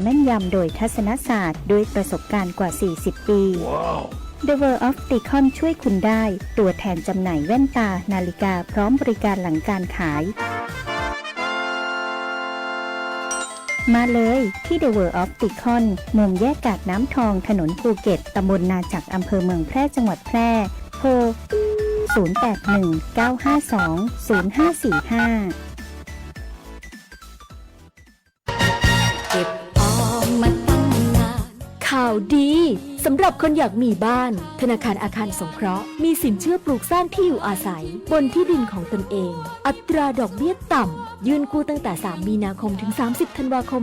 แม่นยำโดยทัศนศาสตร์ด้วยประสบการณ์กว่า 40 ปี Wow. The World of Ticon ช่วยคุณได้ตัวแทนจำหน่ายแว่นตานาฬิกาพร้อมบริการหลังการขายมาเลยที่ The World of Ticon มุมแยกกาดน้ำทองถนนภูเก็ตตำบลนาจักอำเภอเมืองแพร่จังหวัดแพร่โทร 0819520545เก็บออมมาตั้งนานข่าวดีสำหรับคนอยากมีบ้านธนาคารอาคารสงเคราะห์มีสินเชื่อปลูกสร้างที่อยู่อาศัยบนที่ดินของตนเองอัตราดอกเบี้ยต่ำยื่นกู้ตั้งแต่ 3 มีนาคมถึง 30 ธันวาคม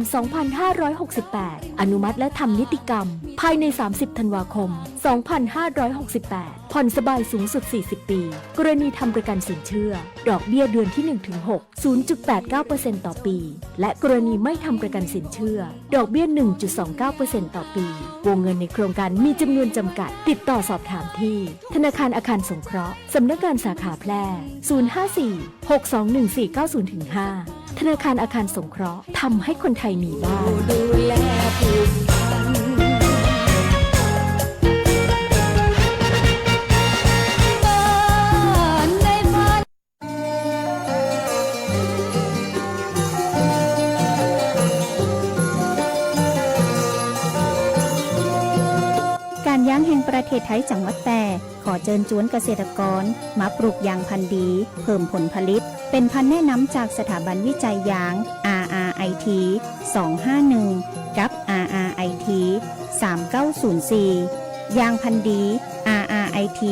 2568 อนุมัติและทำนิติกรรมภายใน 30 ธันวาคม 2568 ผ่อนสบายสูงสุด 40 ปี กรณีทำประกันสินเชื่อดอกเบี้ยเดือนที่ 1-6 0.89% ต่อปี และกรณีไม่ทำประกันสินเชื่อดอกเบี้ย 1.29% ต่อปี วงเงินในโครงการมีจำนวนจำกัดติดต่อสอบถามที่ธนาคารอาคารสงเคราะห์สำนักงานสาขาแพร่ 054-621-490-5 ธนาคารอาคารสงเคราะห์ทำให้คนไทยมีบ้านดูแลผูกพันการยางแห่งประเทศไทยจังหวัดแพร่ขอเชิญชวนเกษตรกรมาปลูกยางพันธุ์ดีเพิ่มผลผลิตเป็นพันธุ์แนะนำจากสถาบันวิจัยยาง RRIT 251 กับ RRIT 3904 ยางพันธุ์ดี RRIT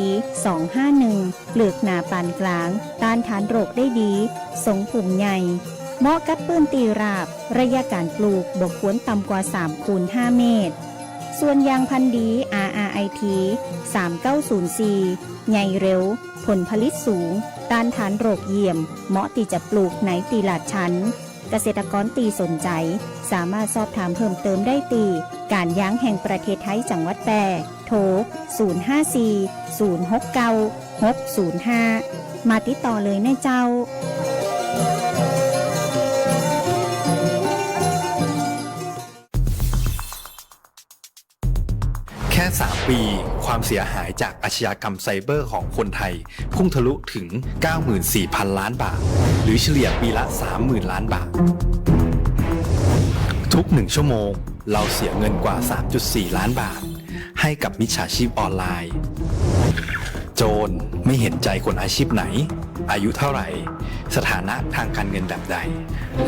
251 เปลือกหนาปานกลางต้านทานโรคได้ดีทรงผุ่มใหญ่เหมาะกับปื้นตีราบระยะการปลูกบ่ควรต่ำกว่า3 คูณ 5 เมตรส่วนยางพันธุ์ดี RRIT 3904 ใหญ่เร็วผลผลิตสูงต้านทานโรคเยี่ยมเหมาะที่จะปลูกในตีลาดชั้นเกษตรกรตีสนใจสามารถสอบถามเพิ่มเติมได้ตีการยางแห่งประเทศไทยจังหวัดแพร่โทร 054-069-605 มาติดต่อเลยนะเจ้าแค่ 3 ปีความเสียหายจากอาชญากรรมไซเบอร์ของคนไทยพุ่งทะลุถึง 94,000 ล้านบาทหรือเฉลี่ยปีละ 30,000 ล้านบาททุก1 ชั่วโมงเราเสียเงินกว่า 3.4 ล้านบาทให้กับมิจฉาชีพออนไลน์โจรไม่เห็นใจคนอาชีพไหนอายุเท่าไหร่สถานะทางการเงินแบบใด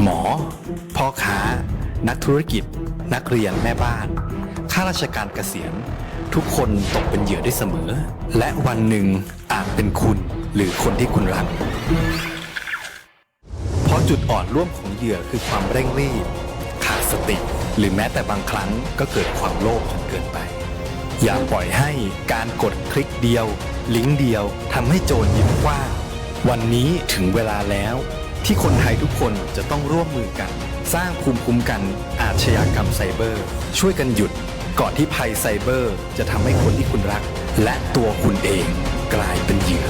หมอพ่อค้านักธุรกิจนักเรียนแม่บ้านข้าราชการเกษียณทุกคนตกเป็นเหยื่อได้เสมอและวันหนึ่งอาจเป็นคุณหรือคนที่คุณรักเพราะจุดอ่อนร่วมของเหยื่อคือความเร่งรีบขาดสติหรือแม้แต่บางครั้งก็เกิดความโลภจนเกินไปอย่าปล่อยให้การกดคลิกเดียวลิงก์เดียวทำให้โจรยิ้มกว้างวันนี้ถึงเวลาแล้วที่คนไทยทุกคนจะต้องร่วมมือกันสร้างภูมิคุ้มกันอาชญากรรมไซเบอร์ช่วยกันหยุดก่อนที่ภัยไซเบอร์จะทำให้คนที่คุณรักและตัวคุณเองกลายเป็นเหยื่อ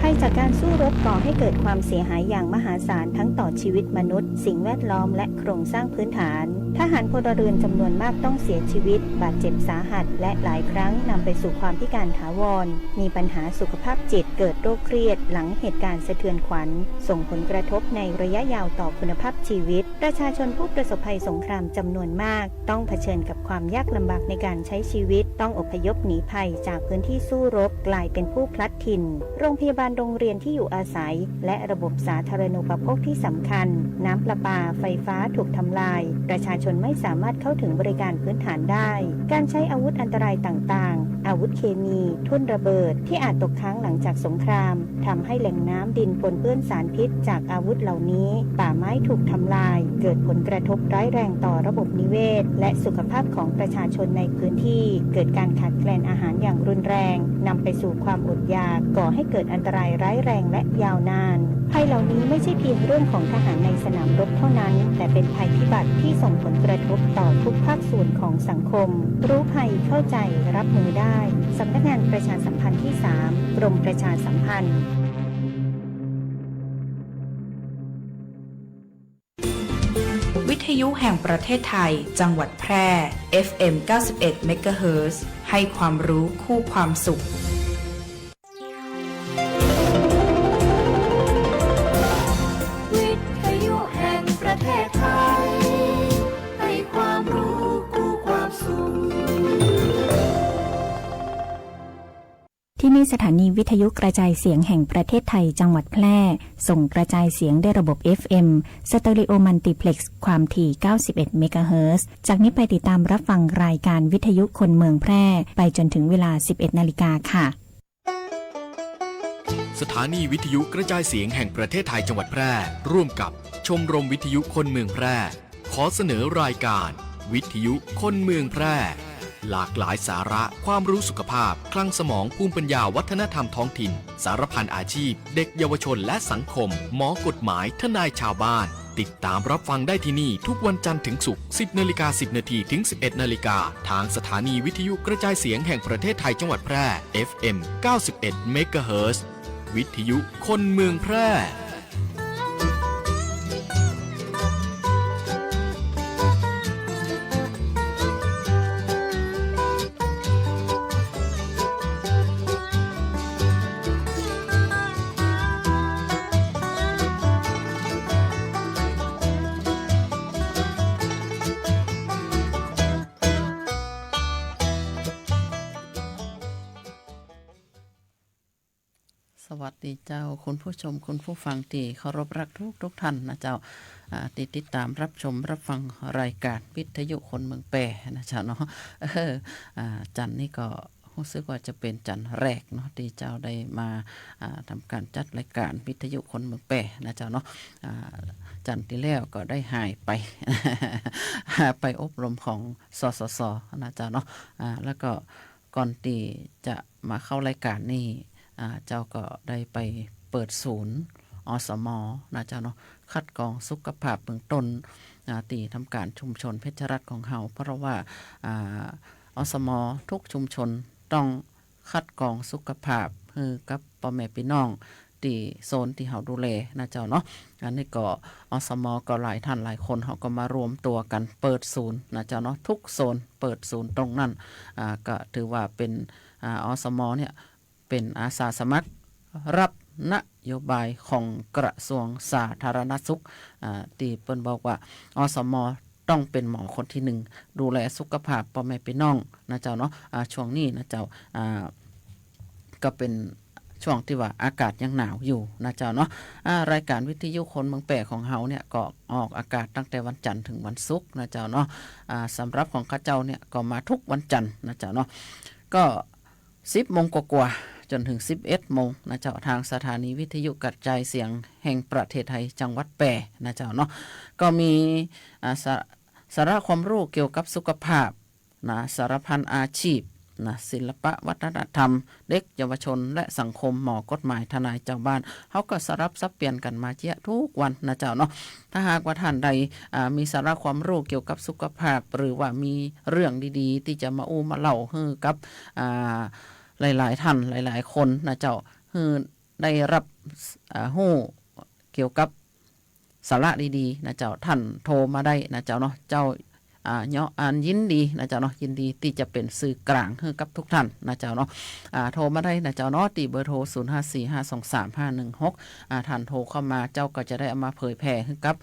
ภัยจากการสู้รบก่อให้เกิดความเสียหายอย่างมหาศาลทั้งต่อชีวิตมนุษย์สิ่งแวดล้อมและโครงสร้างพื้นฐานทหารพลเรือนจำนวนมากต้องเสียชีวิตบาดเจ็บสาหัสและหลายครั้งนำไปสู่ความพิการถาวรมีปัญหาสุขภาพจิตเกิดโรคเครียดหลังเหตุการณ์สะเทือนขวัญส่งผลกระทบในระยะยาวต่อคุณภาพชีวิตประชาชนผู้ประสบภัยสงครามจำนวนมากต้องเผชิญกับความยากลำบากในการใช้ชีวิตต้องอพยพหนีภัยจากพื้นที่สู้รบกลายเป็นผู้พลัดถิ่นโรงพยาบาลโรงเรียนที่อยู่อาศัยและระบบสาธารณูปโภคที่สำคัญน้ำประปาไฟฟ้าถูกทำลายประชาชนไม่สามารถเข้าถึงบริการพื้นฐานได้การใช้อาวุธอันตรายต่างๆอาวุธเคมีทุ่นระเบิดที่อาจตกค้างหลังจากสงครามทำให้แหล่งน้ำดินปนเปื้อนสารพิษจากอาวุธเหล่านี้ป่าไม้ถูกทำลายเกิดผลกระทบร้ายแรงต่อระบบนิเวศและสุขภาพของประชาชนในพื้นที่เกิดการขาดแคลนอาหารอย่างรุนแรงนำไปสู่ความอดอยากก่อให้เกิดอันตรายร้ายแรงและยาวนานภัยเหล่านี้ไม่ใช่เพียงเรื่องของทหารในสนามรบเท่านั้นแต่เป็นภัยพิบัติที่ส่งผลกระทบต่อทุกภาคส่วนของสังคมรู้ภัยเข้าใจรับมือได้สำนักงานประชาสัมพันธ์ที่ 3 กรมประชาสัมพันธ์ ยุแห่งประเทศไทยจังหวัดแพร่ FM 91 MHz ให้ความรู้คู่ความสุขวิทยุแห่งประเทศไทยให้ความรู้คู่ความสุข ที่นี่สถานีวิทยุกระจายเสียงแห่งประเทศไทยจังหวัดแพร่ส่งกระจายเสียงด้วยระบบ FM สเตอริโอมัลติเพล็กซ์ความถี่ 91 เมกะเฮิรตซ์ จากนี้ไปติดตามรับฟังรายการวิทยุคนเมืองแพร่ไปจนถึงเวลา 11 นาฬิกาค่ะ สถานีวิทยุกระจายเสียงแห่งประเทศไทยจังหวัดแพร่ร่วมกับชมรมวิทยุคนเมืองแพร่ขอเสนอรายการวิทยุคนเมืองแพร่หลากหลายสาระความรู้สุขภาพคลังสมองภูมิปัญญาวัฒนธรรมท้องถิ่นสารพันอาชีพเด็กเยาวชนและสังคมหมอกฎหมายทนายชาวบ้านติดตามรับฟังได้ที่นี่ทุกวันจันทร์ถึงศุกร์ 10:10 นถึง 11:00 นทางสถานีวิทยุกระจายเสียงแห่งประเทศไทยจังหวัดแพร่ FM 91 MHz วิทยุคนเมืองแพร่ สวัสดีเจ้าคุณผู้ชมคุณผู้ฟังที่เคารพรักทุกท่านนะเจ้าติดตามรับชมรับฟังรายการวิทยุคนเมืองแปรนะเจ้าเนาะจันนี่ก็รู้สึกว่าจะเป็นจันแรกเนาะที่เจ้าได้มาทำการจัดรายการวิทยุคนเมืองแปรนะเจ้าเนาะจันที่แล้วก็ได้หายไป ไปอบรมของสสนะเจ้าเนาะแล้วก็ก่อนที่จะมาเข้ารายการนี่เจ้าก็ได้ไปเปิดศูนย์อสมนะเจ้าเนาะคัดกรองสุขภาพเบื้องต้นตีทำการชุมชนเพชรรัตน์ของเฮาเพราะว่าอสมทุกชุมชนต้องคัดกรองสุขภาพคือกับพ่อแม่พี่น้องที่โซนที่เฮาดูแลนะเจ้าเนาะอันนี้ก็อสมก็หลายท่านหลายคนเฮาก็มารวมตัวกันเปิดศูนย์นะเจ้าเนาะทุกโซนเปิดศูนย์ตรงนั้นก็ถือว่าเป็นอสมเนี่ยเป็นอาสาสมัครรับนโยบายของกระทรวงสาธารณสุขที่เปิ้นบอกว่าอสมต้องเป็นหมอคนที่หนึ่งดูแลสุขภาพพ่อแม่พี่น้องนะเจ้าเนาะช่วงนี้นะเจ้าก็เป็นช่วงที่ว่าอากาศยังหนาวอยู่นะเจ้าเนาะรายการวิทยุคนเมืองแปรของเฮาเนี่ยก็ออกอากาศตั้งแต่วันจันทร์ถึงวันศุกร์นะเจ้าเนาะสำหรับของข้าเจ้าเนี่ยก็มาทุกวันจันทร์นะเจ้าเนาะก็10 โมงกว่าจนถึง 11 โมงนะเจ้าทางสถานีวิทยุกระจายเสียงแห่งประเทศไทยจังหวัดแปรนะเจ้าเนาะก็มีสาระความรู้เกี่ยวกับสุขภาพนะสารพันอาชีพนะศิลปะวัฒนธรรมเด็กเยาวชนและสังคมหมอกฎหมายทนายเจ้าบ้านเขาก็สลับซับเปลี่ยนกันมาเจี๊ยทุกวันนะเจ้าเนาะถ้าหากว่าท่านใดมีสาระความรู้เกี่ยวกับสุขภาพหรือว่ามีเรื่องดีๆที่จะมาอู้มาเล่าให้กับหลายๆท่านหลายๆคนนะเจ้าได้รับหู้เกี่ยวกับสาระดีๆนะเจ้าท่านโทรมาได้นะเจ้าเนาะเจ้ายินดีนะเจ้าเนาะยินดีที่จะเป็นสื่อกลางให้กับทุกท่านนะเจ้าเนาะโทรมาได้นะเจ้าเนาะตีเบอร์โทร0545235516ท่านโทรเข้ามาเจ้าก็จะได้เอามาเผยแพร่ให้กับ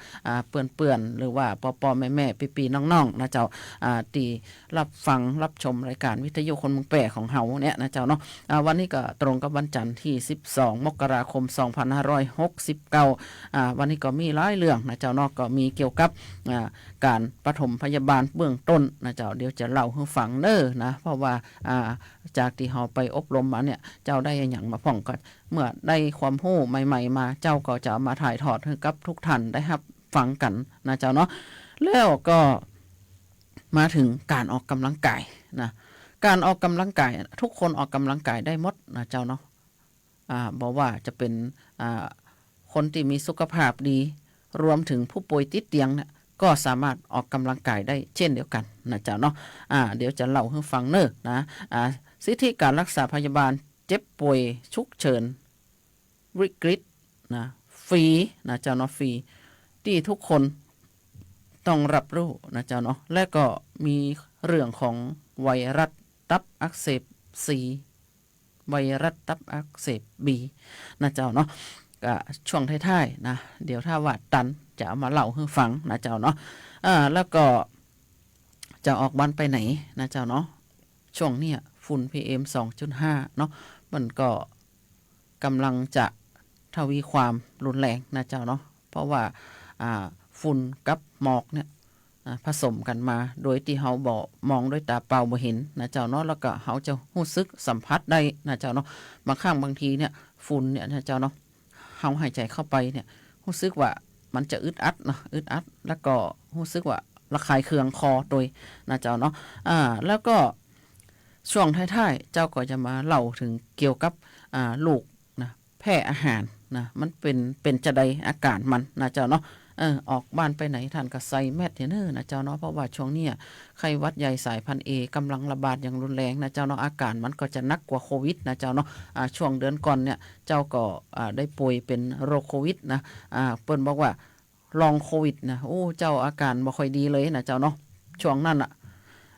เปื่อนๆหรือว่าปอแม่ๆปีๆน้องๆนะเจ้าตีรับฟังรับชมรายการวิทยุคนเมืองแปรของเฮาเนี่ยนะเจ้าเนาะวันนี้ก็ตรงกับวันจันทร์ที่12 มกราคม 2569วันนี้ก็มีหลายเรื่องนะเจ้าเนาะก็มีเกี่ยวกับการปฐมพยาบาลเบื้องต้นนะเจ้าเดี๋ยวจะเล่าให้ฟังเด้อนะเพราะว่าจากที่เฮาไปอบรมมาเนี่ยเจ้าได้อย่างมาพ่องก็เมื่อได้ความรู้ใหม่ๆมาเจ้าก็จะมาถ่ายทอดให้กับทุกท่านได้รับฟังกันนะเจ้าเนาะแล้วก็มาถึงการออกกำลังกายนะการออกกำลังกายทุกคนออกกำลังกายได้หมดนะเจ้าเนาะบอกว่าจะเป็นคนที่มีสุขภาพดีรวมถึงผู้ป่วยติดเตียงเนี่ยก็สามารถออกกำลังกายได้เช่นเดียวกันนะเจ้าเนาะเดี๋ยวจะเล่าให้ฟังเนอะนะสิทธิการรักษาพยาบาลเจ็บป่วยฉุกเฉินวิกฤตนะฟรีนะเจ้าเนาะฟรีที่ทุกคน ต้องรับรู้นะเจ้าเนาะและก็มีเรื่องของไวรัสตับอักเสบ C ไวรัสตับอักเสบ B นะเจ้าเนาะก็ช่วงท้ายๆนะเดี๋ยวถ้าว่าตันจะเอามาเล่าให้ฟังนะเจ้าเนาะแล้วก็จะออกบ้านไปไหนนะเจ้าเนาะช่วงเนี้ยฝุ่น PM 2.5 เนาะมันก็กำลังจะทวีความรุนแรงนะเจ้าเนาะเพราะว่าฝุ่นกับหมอกเนี่ยผสมกันมาโดยที่เขาบอกมองด้วยตาเปล่าบ่เห็นนะเจ้าเนาะแล้วก็เขาจะรู้สึกสัมผัสได้นะเจ้าเนาะบางครั้งบางทีเนี่ยฝุ่นเนี่ยนะเจ้าเนาะเขาหายใจเข้าไปเนี่ยรู้สึกว่ามันจะอึดอัดเนาะอึดอัดแล้วก็รู้สึกว่าระคายเคืองคอโดยนะเจ้าเนาะแล้วก็ช่วงท้ายๆเจ้าก็จะมาเล่าถึงเกี่ยวกับลูกนะแพ้อาหารนะมันเป็นจะใดอาการมันนะเจ้าเนาะออกบ้านไปไหนท่านก็ใส่แมสเนอร์นะเจ้าเนาะเพราะว่าช่วงนี้ไข้หวัดใหญ่สายพันธุ์ A กำลังระบาดอย่างรุนแรงนะเจ้าเนาะอาการมันก็จะหนักกว่าโควิดนะเจ้าเนาะช่วงเดือนก่อนเนี่ยเจ้าก็ได้ป่วยเป็นโรคโควิดนะเปิ้นบอกว่าลองโควิดนะโอ้เจ้าอาการบ่ค่อยดีเลยนะเจ้าเนาะช่วงนั้น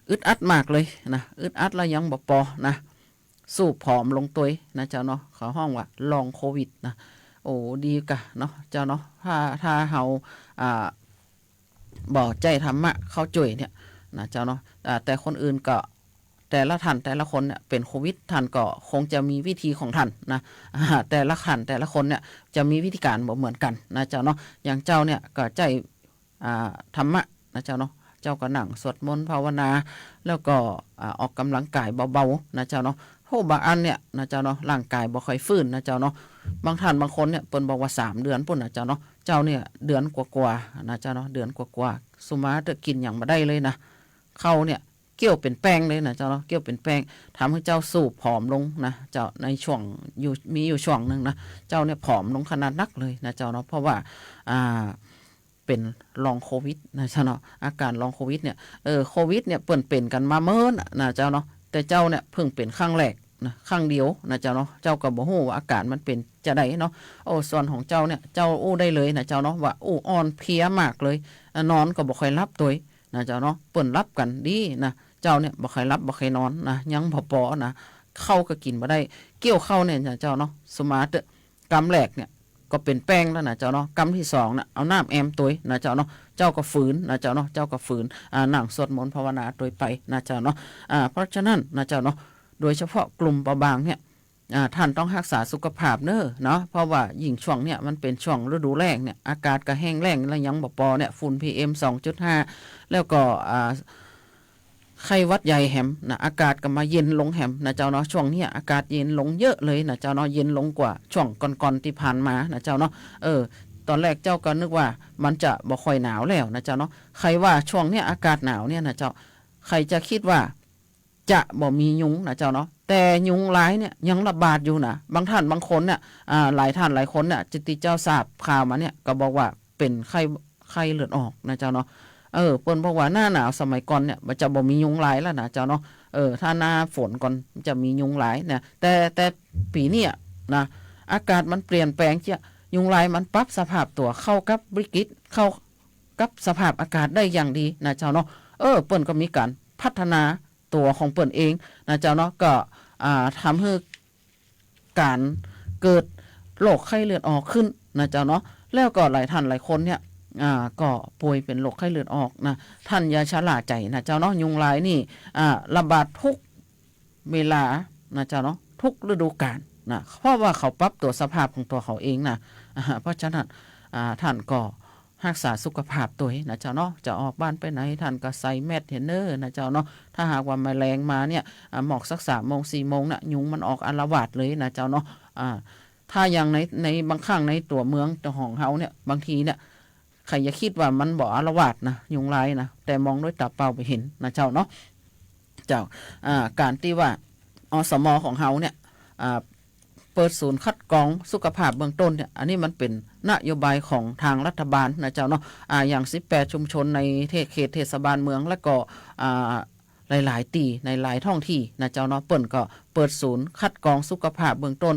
อึดอัดมากเลยนะอึดอัดแล้วยังบ่ปอนะสู้ผอมลงตัวนะเจ้าเนาะเขาห้องว่าลองโควิดนะโอ้ดีกะเนาะเจ้าเนาะถ้าเฮาบอกใจธรรมะเข้าจ่วยเนี่ยนะเจ้าเนาะแต่คนอื่นก็แต่ละท่านแต่ละคนเนี่ยเป็นโควิดท่านก็คงจะมีวิธีของท่านนะแต่ละท่านแต่ละคนเนี่ยจะมีวิธีการบ่เหมือนกันนะเจ้าเนาะอย่างเจ้าเนี่ยก็ใจธรรมะนะเจ้าเนาะเจ้าก็นั่งสวดมนต์ภาวนาแล้วก็ออกกำลังกายเบาๆนะเจ้าเนาะโหบางอันเนี่ยนะเจ้าเนาะร่างกายบ่ค่อยฟื้นนะเจ้าเนาะบางท่านบางคนเนี่ยเปิ้นบอกว่า3 เดือนปุ่นนะเจ้าเนาะเจ้าเนี่ยเดือนกว่าๆนะเจ้าเนาะเดือนกว่าๆสุมาจะกินอย่างมาได้เลยนะเข้าเนี่ยเกี่ยวเป็นแป้งเลยนะเจ้าเนาะเกี่ยวเป็นแป้งทำให้เจ้าสูบผอมลงนะเจ้าในช่วงมีอยู่ช่วงนึงนะเจ้าเนี่ยผอมลงขนาดนักเลยนะเจ้าเนาะเพราะว่าเป็นลองโควิดนะเจ้าเนาะอาการลองโควิดเนี่ยโควิดเนี่ยเปิ้นเป็นกันมาเมินนะเจ้าเนาะแต่เจ้าเนี่ยเพิ่งเป็นครั้งแรกนะครั้งเดียวนะเจ้าเนาะเจ้าก็บ่ฮู้ว่าอาการมันเป็นจะได้เนาะโอ้ส่วนของเจ้าเนี่ยเจ้าอู้ได้เลยนะเจ้าเนาะว่าอู้อ่อนเพลียมากเลยนอนก็บ่ค่อยหลับตัวนะเจ้าเนาะเปิ้นรับกันดีนะเจ้าเนี่ยบ่ค่อยหลับบ่ค่อยนอนนะยังพอนะเข้าก็กินบ่ได้เกี่ยวเข้าเนี่ยเจ้าเนาะสมาร์ทกำแรกเนี่ยก็เป็นแป้งแล้วนะเจ้าเนาะกำที่2น่ะเอาน้ำแอมตัวนะเจ้าเนาะเจ้าก็ฝืนนะเจ้าเนาะเจ้าก็ฝืนนั่งสวดมนต์ภาวนาโดยไปนะเจ้าเนาะเพราะฉะนั้นนะเจ้าเนาะโดยเฉพาะกลุ่มเปราะบางเนี่ยท่านต้องรักษาสุขภาพเนอะเนาะเพราะว่ายิ่งช่วงเนี่ยมันเป็นช่วงฤดูแล้งเนี่ยอากาศก็แห้งแล้งแล้วยังบ่ปอเนี่ยฝุ่น PM 2.5 แล้วก็ไข้หวัดใหญ่แหมนะอากาศก็มาเย็นลงแหมนะเจ้าเนาะช่วงนี้อากาศเย็นลงเยอะเลยนะเจ้าเนาะเย็นลงกว่าช่วงก่อนๆที่ผ่านมานะเจ้าเนาะตอนแรกเจ้าก็นึกว่ามันจะบ่ค่อยหนาวแล้วนะเจ้าเนาะใครว่าช่วงเนี้ยอากาศหนาวเนี่ยนะเจ้าใครจะคิดว่าจะบ่มียุงนะเจ้าเนาะแต่ยุงหลายเนี่ยยังระบาดอยู่นะบางท่านบางคนเนี่ยหลายท่านหลายคนเนี่ยจิตติเจ้าทราบข่าวมาเนี่ยก็บอกว่าเป็นไข้เลือดออกนะเจ้าเนาะเปิ้นบอกว่าหน้าหนาวสมัยก่อนเนี่ยมันจะบ่มียุงหลายแล้วนะเจ้าเนาะถ้าหน้าฝนก่อนจะมียุงหลายเนี่ยแต่ปีนี้นะอากาศมันเปลี่ยนแปลงเจ้ายุงลายมันปรับสภาพตัวเข้ากับวิกฤตเข้ากับสภาพอากาศได้อย่างดีนะเจ้าเนาะเปิ้นก็มีการพัฒนาตัวของเปิ้นเองนะเจ้าเนาะก็ทำให้การเกิดโรคไข้เลือดออกขึ้นนะเจ้าเนาะแล้วก็หลายท่านหลายคนเนี่ยก็ป่วยเป็นโรคไข้เลือดออกนะท่านอย่าชะล่าใจนะเจ้าเนาะยุงลายนี่ระบาดทุกเวลานะเจ้าเนาะทุกฤดูกาลนะเพราะว่าเขาปรับตัวสภาพของตัวเขาเองนะเพราะฉะนั้นท่านก็รักษาสุขภาพตัวนะเจ้าเนาะจะออกบ้านไปไหนท่านก็ใส่แมสเนอร์นะเจ้าเนาะถ้าหากว่าแมลงมาเนี่ยหมอกสัก3 โมง 4 โมงน่ะยุงมันออกอาละวาดเลยนะเจ้าเนาะถ้าอย่างในบางครั้งในตัวเมืองตัวของเฮาเนี่ยบางทีเนี่ยใครอย่าคิดว่ามันบ่อาละวาดนะยุงลายนะแต่มองด้วยตาเปล่าไปเห็นนะเจ้าเนาะเจ้าการที่ว่าอสม.ของเฮาเนี่ยเปิดศูนย์คัดกรองสุขภาพเบื้องต้นเนี่ยอันนี้มันเป็นนโยบายของทางรัฐบาลนะเจ้าเนาะอย่าง18 ชุมชนในเขตเทศบาลเมืองและก็ห หลายๆตีในหลายท้องที่นะเจ้าเนาะเปิ้นก็เปิดศูนย์คัดกรองสุขภาพเบื้องต้น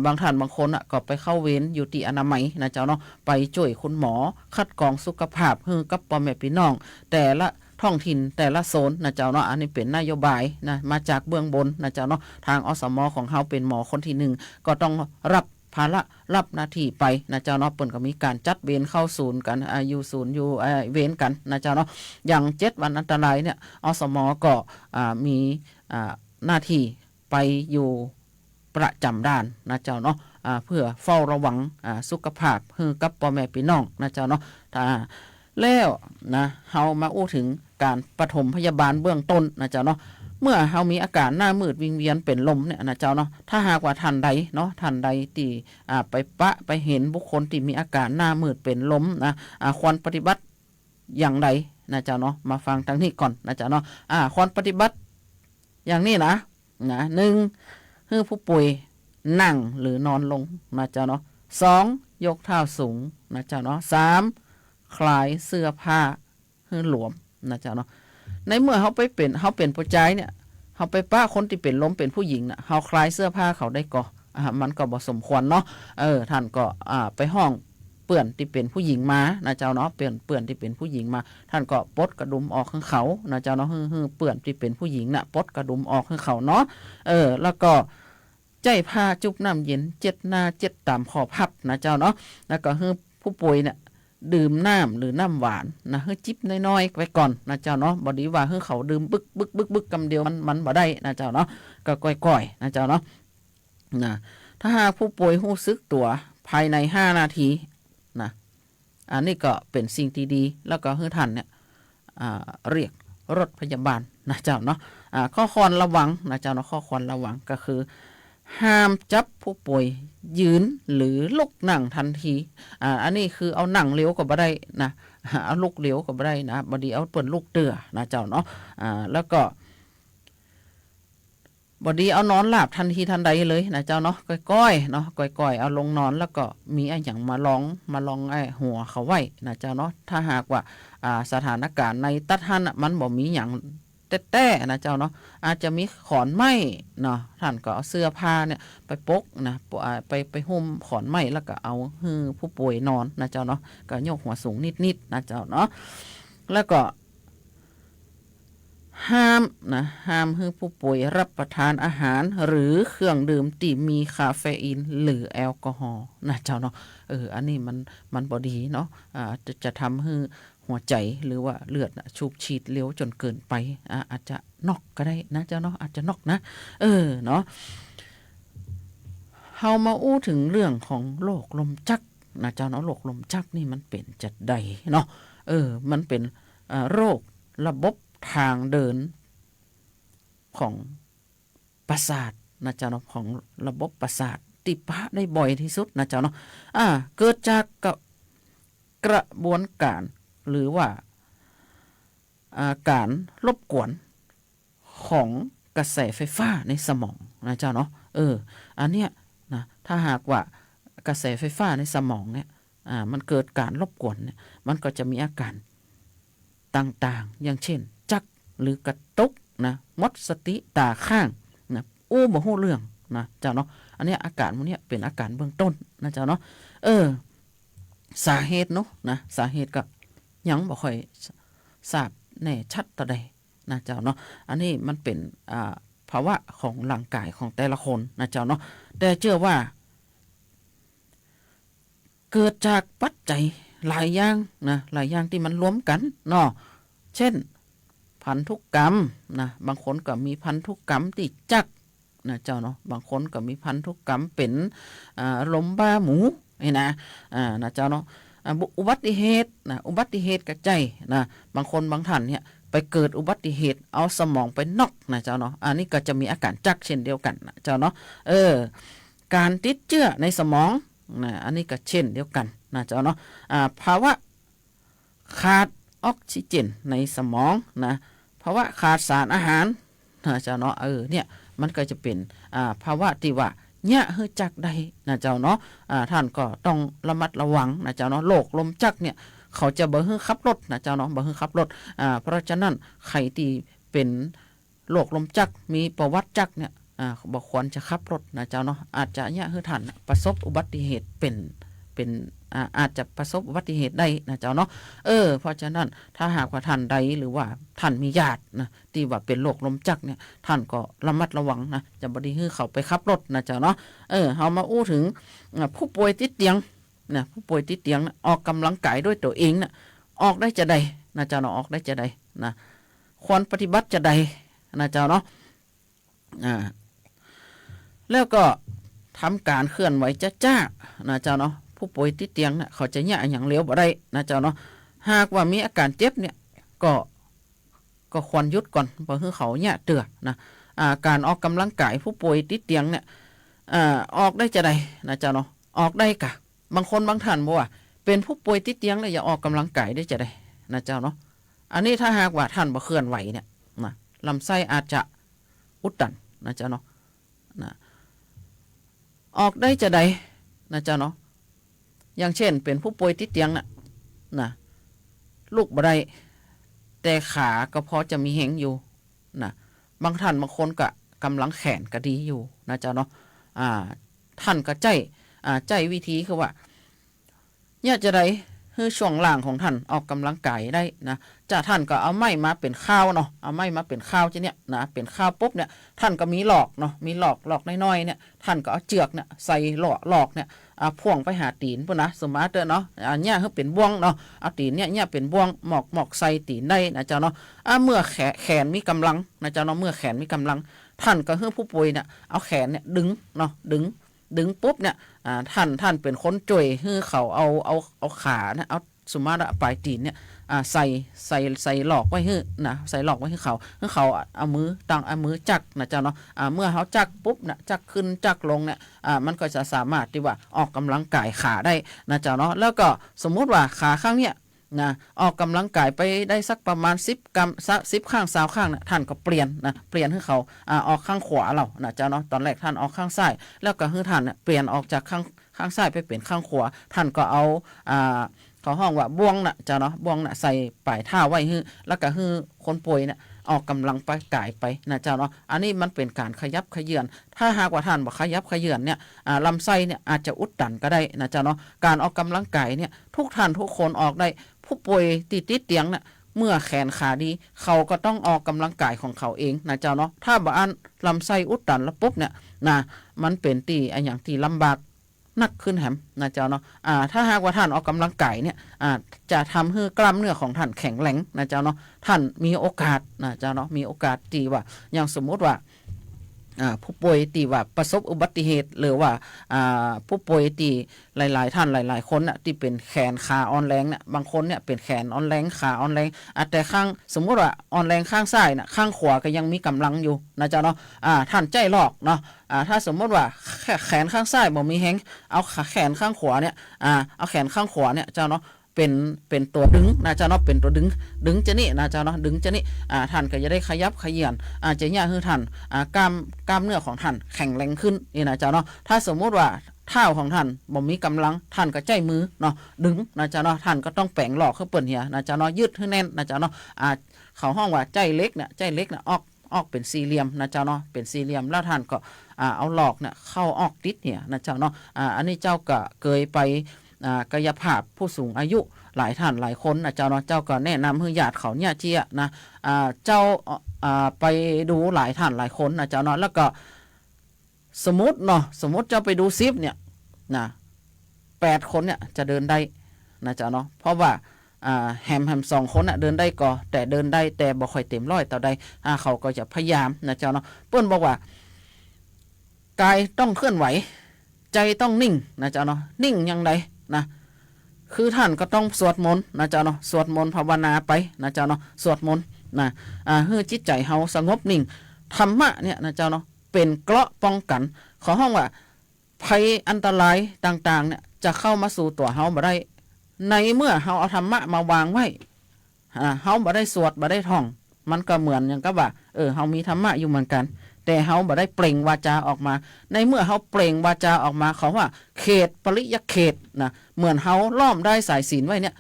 บางท่านบางคนก็ไปเข้าเวรอยู่ที่อนามัยนะเจ้าเนาะไปช่วยคุณหมอคัดกรองสุขภาพให้กับพ่อแม่พี่น้องแต่ละท้องถิ่นแต่ละโซนนะเจ้าเนาะอันนี้เป็นนโยบายนะมาจากเบื้องบนนะเจ้าเนาะทางอสมของเฮาเป็นหมอคนที่หนึ่งก็ต้องรับภาระรับหน้าที่ไปนะเจ้าเนาะเปิ้นก็มีการจัดเวรเข้าศูนย์กันอยู่ศูนย์อยู่เวรกันนะเจ้าเนาะอย่าง7วันอันตรายเนี่ยอสมก็มีหน้าที่ไปอยู่ประจำด้านนะเจ้าเนาะเพื่อเฝ้าระวังสุขภาพให้กับพ่อแม่พี่น้องนะเจ้าเนาะแล้วนะเฮามาอู้ถึงการปฐมพยาบาลเบื้องต้นนะเจ้าเนาะเมื่อเฮามีอาการหน้ามืดวิงเวียนเป็นลมเนี่ยนะเจ้าเนาะถ้าหากว่าท่านใดเนาะท่านใดที่ไปไปเห็นบุคคลที่มีอาการหน้ามืดเป็นลมนะควรปฏิบัติอย่างไรนะเจ้าเนาะมาฟังทางนี้ก่อนนะเจ้าเนาะควรปฏิบัติอย่างนี้นะหนึ่งให้ผู้ป่วยนั่งหรือนอนลงนะเจ้าเนาะสองยกเท้าสูงนะเจ้าเนาะสามคลายเสื้อผ้าให้หลวมนะเจ้าเนาะในเมื่อเขาเป็นผู้ชายเนี่ยเขาไปป้าคนที่เป็นล้มเป็นผู้หญิงนะเขาคลายเสื้อผ้าเขาได้ก่อมันก็บ่สมควรเนาะท่านก็ไปห้องเปื่อนที่เป็นผู้หญิงมานะเจ้าเนาะเปื่อนที่เป็นผู้หญิงมาท่านก็ปลดกระดุมออกข้างเขานะเจ้าเนาะเปื่อนที่เป็นผู้หญิงน่ะปลดกระดุมออกข้างเขาเนาะแล้วก็ใจผ้าจุบน้ำเย็นเจ็ดหน้าเจ็ดตามขอบพับนะเจ้าเนาะแล้วก็ให้ผู้ป่วยเนี่ยดื่มน้ำหรือน้ำหวานนะให้จิบน้อยๆไว้ก่อนนะเจ้าเนาะบ่ดีว่าให้เขาดื่มบึกกำเดียวมันบ่ได้นะเจ้าเนาะก็ก่อยๆนะเจ้าเนาะนะถ้าหากผู้ป่วยรู้สึกตัวภายใน5 นาทีนะอันนี้ก็เป็นสิ่งที่ดีแล้วก็ให้ท่านเนี่ยเรียกรถพยาบาลนะเจ้าเนาะข้อควรระวังนะเจ้าเนาะข้อควรระวังก็คือห้ามจับผู้ป่วยยืนหรือลุกนั่งทันทีอันนี้คือเอานั่งเลี้ยวก็บ่ได้นะเอาลุกเลี้ยวก็บ่ได้นะบดีเอาเปิ่นลุกเตือนะเจ้าเนาะแล้วก็บดีเอานอนหลับทันทีทันใดเลยนะเจ้าเนาะก้อยๆเนาะก้อยๆเอาลงนอนแล้วก็มีไอ้อย่างมาลองไอ้หัวเขาไว้นะเจ้าเนาะถ้าหากว่าสถานการณ์ในตัดหันมันบ่มีอย่างแต่นะเจ้าเนาะอาจจะมีขอนไม้เนาะท่านก็เอาเสื้อผ้าเนี่ยไปปกนะไปหุ้มขอนไม้แล้วก็เอาให้ผู้ป่วยนอนนะเจ้าเนาะก็ยกหัวสูงนิดนะเจ้าเนาะแล้วก็ห้ามให้ผู้ป่วยรับประทานอาหารหรือเครื่องดื่มที่มีคาเฟอีนหรือแอลกอฮอล์นะเจ้าเนาะอันนี้มันบ่ดีเนาะจะทำให้หัวใจหรือว่าเลือดสูบฉีดเร็วจนเกินไปอาจจะน็อกก็ได้นะเจ้าเนาะอาจจะน็อกนะเนาะเฮามาอู้ถึงเรื่องของโรคลมชักนะเจ้าเนาะโรคลมชักนี่มันเป็นจัดใดเนาะมันเป็นโรคระบบทางเดินของประสาทนะเจ้าเนาะของระบบประสาทติปะได้บ่อยที่สุดนะเจ้าเนาะเกิดจากกระบวนการหรือว่าการรบกวนของกระแสไฟฟ้าในสมองนะเจ้าเนาะอันเนี้ยนะถ้าหากว่ากระแสไฟฟ้าในสมองเนี่ยมันเกิดการรบกวนเนี่ยมันก็จะมีอาการต่างๆอย่างเช่นจักหรือกระตุกนะหมดสติตาข้างนะบ่ฮู้เรื่องนะเจ้าเนาะอันเนี้ยอาการพวกเนี้ยเป็นอาการเบื้องต้นนะเจ้าเนาะสาเหตุเนาะนะสาเหตุก็ยังบ่ค่อยทราบแน่ชัดต่อใดนะเจ้าเนาะอันนี้มันเป็นภาวะของร่างกายของแต่ละคนนะเจ้าเนาะแต่เชื่อว่าเกิดจากปัจจัยหลายอย่างนะหลายอย่างที่มันรวมกันเนาะเช่นพันธุกรรมนะบางคนก็มีพันธุกรรมที่จักนะเจ้าเนาะบางคนก็มีพันธุกรรมเป็นลมบ้าหมูนะเจ้าเนาะอุบัติเหตุนะอุบัติเหตุกระใจนะบางคนบางท่านเนี่ยไปเกิดอุบัติเหตุเอาสมองไปน็อกนะเจ้าเนาะอันนี้ก็จะมีอาการจักเช่นเดียวกันนะเจ้าเนาะการติดเชื้อในสมองนะอันนี้ก็เช่นเดียวกันนะเจ้าเนาะภาวะขาดออกซิเจนในสมองนะภาวะขาดสารอาหารนะเจ้าเนาะเนี่ยมันก็จะเป็นภาวะที่ว่าเนี่ยเฮือจักได้นะเจ้าเนาะท่านก็ต้องระมัดระวังนะเจ้าเนาะโรคลมจักเนี่ยเขาจะบ่ฮือขับรถนะเจ้าเนาะบ่ฮือขับรถเพราะฉะนั้นใครที่เป็น โรคลมจักมีประวัติจักเนี่ยบ่ควรจะขับรถนะเจ้าเนาะอาจจะเนี่ยคือท่านประสบอุบัติเหตุเป็นอาจจะประสบอุบัติเหตุได้นะเจ้าเนาะเพราะฉะนั้นถ้าหากว่าท่านใดหรือว่าท่านมีญาตินะที่ว่าเป็นโรคลมจักเนี่ยท่านก็ระมัดระวังนะจะบ่ได้ให้เขาไปขับรถนะเจ้าเนาะเฮามาอู้ถึงผู้ป่วยติดเตียงนะผู้ป่วยติดเตียงนะออกกำลังกายด้วยตัวเองนะออกได้จะใดนะเจ้าเนาะออกได้จะใดนะควรปฏิบัติจะใดนะเจ้าเนาะแล้วก็ทำการเคลื่อนไหวจ้านะเจ้าเนาะผู้ป่วยติดเตียงเนี่ยเขาจะเนี่ยอย่างเลี้ยวบ่ได้นะเจ้าเนาะหากว่ามีอาการเจ็บเนี่ยก็ควรหยุดก่อนเพราะคือเขาเนี่ยเตือนะการออกกำลังกายผู้ป่วยติดเตียงเนี่ยออกได้จะใดนะเจ้าเนาะออกได้กะบางคนบางท่านบอกว่าเป็นผู้ป่วยติดเตียงเนี่ยอย่าออกกำลังกายได้จะใดนะเจ้าเนาะอันนี้ถ้าหากว่าท่านบ่เคลื่อนไหวเนี่ยนะลำไส้อาจจะอุดตันนะเจ้าเนาะนะออกได้จะใดนะเจ้าเนาะอย่างเช่นเป็นผู้ป่วยติดเตียงนะลูกบ่ได้แต่ขาก็พอจะมีแหงอยู่นะบางท่านบางคนก็กำลังแขนก็ดีอยู่นะเจ้าเนาะท่านก็ใจวิธีคือว่าเนี่ยจะได้คือช่วงล่างของท่านออกกำลังกายได้นะจะท่านก็เอาไม้มาเป็นข้าวเนาะเอาไม้มาเป็นข้าวจะเนี่ยนะเป็นข้าวปุ๊บเนี่ยท่านก็มีหลอกเนาะมีหลอกน้อยๆเนี่ยท่านก็เอาเจือกเนี่ยใส่หลอกเนี่ยพ่วงไปหาตีนพุ่นนะสมมาเตอร์เนาะเนี่ยคือเป็นบ่วงเนาะเอาตีนเนี่ยเป็นบ่วงหมอกใส่ตีนได้นะเจ้าเนาะเมื่อแขนมีกำลังนะเจ้าเนาะเมื่อแขนมีกำลังท่านก็คือผู้ป่วยเนี่ยเอาแขนเนี่ยดึงเนาะดึงปุ๊บเนี่ยท่านเป็นคนจ่วยให้เขาเอาขาเนี่ยเอาสมมาตรปลายตีนเนี่ยใส่หลอกไว้ให้นะใส่หลอกไว้ให้เขาเอามือตั้งเอามือจักนะเจ้าเนาะเมื่อเขาจักปุ๊บนะจักขึ้นจักลงเนี่ยมันก็จะสามารถที่ว่าออกกำลังกายขาได้นะเจ้าเนาะแล้วก็สมมุติว่าขาข้างเนี่ยนะออกกำลังกายไปได้สักประมาณ10 กรัม10 ข้าง20 ข้างนะท่านก็เปลี่ยนให้เขาออกข้างขวาเรานะเจ้าเนาะตอนแรกท่านออกข้างซ้ายแล้วก็ให้ท่านเปลี่ยนออกจากข้างซ้ายไปเปลี่ยนข้างขวาท่านก็เอาเขาห้องว่าบ่วงนะเจ้าเนาะบ่วงนะใส่ปลายเท้าไว้แล้วก็ให้คนป่วยเนี่ยออกกำลังไปกายไปนะเจ้าเนาะอันนี้มันเป็นการขยับขยื่นถ้าหากว่าท่านบอกขยับขยื่นเนี่ยลำไส้เนี่ยอาจจะอุดตันก็ได้นะเจ้าเนาะการออกกำลังกายเนี่ยทุกท่านทุกคนออกได้ผู้ป่วยติดเตียงเนี่ยเมื่อแขนขาดีเขาก็ต้องออกกำลังกายของเขาเองนะเจ้าเนาะถ้าบ่อันลำไส้อุดตันแล้วปุ๊บเนี่ยนะมันเป็นอย่างที่ลำบากนักขึ้นแหมนะเจ้าเนาะถ้าหากว่าท่านออกกำลังกายเนี่ยจะทำให้กล้ามเนื้อของท่านแข็งแรงนะเจ้าเนาะท่านมีโอกาสนะเจ้าเนาะมีโอกาสที่ว่าอย่างสมมติว่าผู้ป่วยที่ว่าประสบอุบัติเหตุหรือว่าผู้ป่วยที่หลายๆท่านหลายๆคนน่ะที่เป็นแขนขาอ่อนแรงเนี่ยบางคนเนี่ยเป็นแขนอ่อนแรงขาอ่อนแรงแต่ข้างสมมติว่าอ่อนแรงข้างซ้ายน่ะข้างขวาก็ยังมีกำลังอยู่นะเจ้าเนาะท่านใจหลอกเนาะถ้าสมมติว่าแขนข้างซ้ายบ่มีแฮงเอาแขนข้างขวาเนี่ยเอาแขนข้างขวาเนี่ยเจ้าเนาะเป็นตัวดึงนะเจ้าเนาะเป็นตัวดึงจะนี่นะเจ้าเนาะดึงจะนี่ท่านก็จะได้ขยับขยื่นจะเนี่ยคือท่านกล้ามเนื้อของท่านแข็งแรงขึ้นนี่นะเจ้าเนาะถ้าสมมุติว่าเท้าของท่านบ่มีกำลังท่านก็ใจมือเนาะดึงนะเจ้าเนาะท่านก็ต้องแปลงหลอกเข้าเปิ้นเหียนะเจ้าเนาะยืดให้แน่นนะเจ้าเนาะเขาห้องว่าใจเล็กเนี่ยออกเป็นสี่เหลี่ยมนะเจ้าเนาะเป็นสี่เหลี่ยมแล้วท่านก็เอาหลอกเนี่ยเข้าออกติดเนี่ยนะเจ้าเนาะอันนี้เจ้าก็เคยไปกายภาพผู้สูงอายุหลายท่านหลายคนนะเจ้าเนาะเจ้าก็แนะนำให้ญาติเขาเนี่ยเจียนะเจ้าไปดูหลายท่านหลายคนนะเจ้าเนาะแล้วก็สมมติเจ้าไปดูซิปเนี่ยนะ8 คนเนี่ยจะเดินได้นะเจ้าเนาะเพราะว่าแฮม2 คนเดินได้ก็แต่เดินได้แต่บ่ค่อยเต็มร้อยต่อใดเขาก็จะพยายามนะเจ้าเนาะเปิ้นบอกว่ากายต้องเคลื่อนไหวใจต้องนิ่งนะเจ้าเนาะนิ่งยังไงนะคือท่านก็ต้องสวดมนต์นะเจ้าเนาะสวดมนต์ภาวนาไปนะเจ้าเนาะสวดมนต์นะให้จิตใจเฮาสงบนิ่งธรรมะเนี่ยนะเจ้าเนาะเป็นเกราะป้องกันขอห้องว่าภัยอันตรายต่างๆเนี่ยจะเข้ามาสู่ตัวเฮาบ่ได้ในเมื่อเฮาเอาธรรมะมาวางไว้เฮาบ่ได้สวดบ่ได้ท่องมันก็เหมือนอย่างกับว่าเฮามีธรรมะอยู่เหมือนกันแต่เฮาบ่ได้เปล่งวาจาออกมาในเมื่อเฮาเปล่งวาจาออกมาเขาว่าเขตปริยเขตนะเหมือนเฮาล้อมได้สายศีลไว้เนี่ย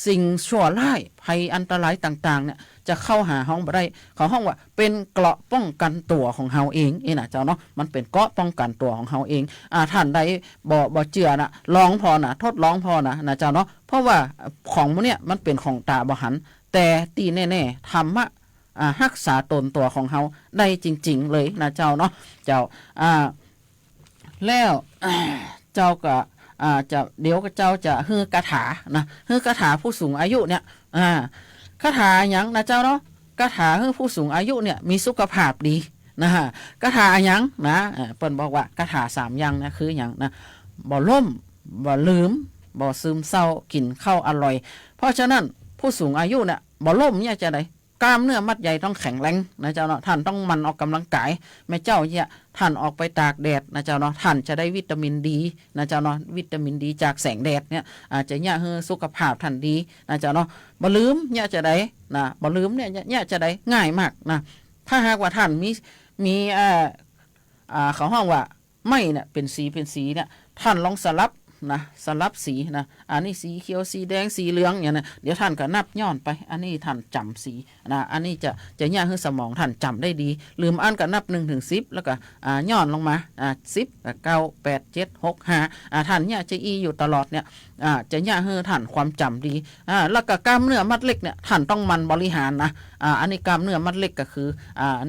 สิ่งชั่วร้ายภัยอันตรายต่างๆเนี่ยจะเข้าหาห้องบ่ได้เขาห้องว่าเป็นเกราะป้องกันตัวของเฮาเองนะเจ้าเนาะมันเป็นเกราะป้องกันตัวของเฮาเองท่านใดบ่เจือนะลองพอนะทดลองพอนะเจ้าเนาะเพราะว่าของพวกเนี้ยมันเป็นของตาบ่หันแต่ตีแน่ๆธรรมะรักษาตนตัวของเฮาได้จริงๆเลยนะเจ้าเนาะเจ้าแล้วเจ้าก็จะเดี๋ยวเจ้าจะฮือกระถานะฮือกระถาผู้สูงอายุเนี่ยคาถาหยังนะเจ้าเนาะคาถาฮือผู้สูงอายุเนี่ยมีสุขภาพดีนะฮะคาถาหยังนะเปิ้นบอกว่าคาถา3อย่างนะคือหยังนะบ่ล่มบ่ลืมบ่ซึมเศร้ากินข้าวอร่อยเพราะฉะนั้นผู้สูงอายุเนี่ยบ่ล่มเนี่ยจะไดกล้ามเนื้อมัดใหญ่ต้องแข็งแรงนะเจ้าเนาะท่านต้องมันออกกำลังกายแม่เจ้าเนี่ยท่านออกไปตากแดดนะเจ้าเนาะท่านจะได้วิตามินดีนะเจ้าเนาะวิตามินดีจากแสงแดดเนี่ยจะเนี่ยให้สุขภาพท่านดีนะเจ้าเนาะบ่ลืมเนี่ยจะได้นะบ่ลืมเนี่ยจะได้ง่ายมากนะถ้าหากว่าท่านมีเขาห้องว่าไม่เนี่ยเป็นสีเนี่ยท่านลองสลับสีนะอันนี้สีเขียวสีแดงสีเหลืองอย่างนั้นเดี๋ยวท่านก็นับย้อนไปอันนี้ท่านจำสีนะอันนี้จะย่าให้สมองท่านจำได้ดีลืมอ่านก็นับ1 ถึง 10แล้วก็ย้อนลงมา10 9 8 7 6 5ท่านเนี่ยจะอยู่ตลอดเนี่ยจะย่าให้ท่านความจำดีแล้วก็กล้ามเนื้อมัดเล็กเนี่ยท่านต้องมันบริหารนะอันนี้กล้ามเนื้อมัดเล็กก็คือ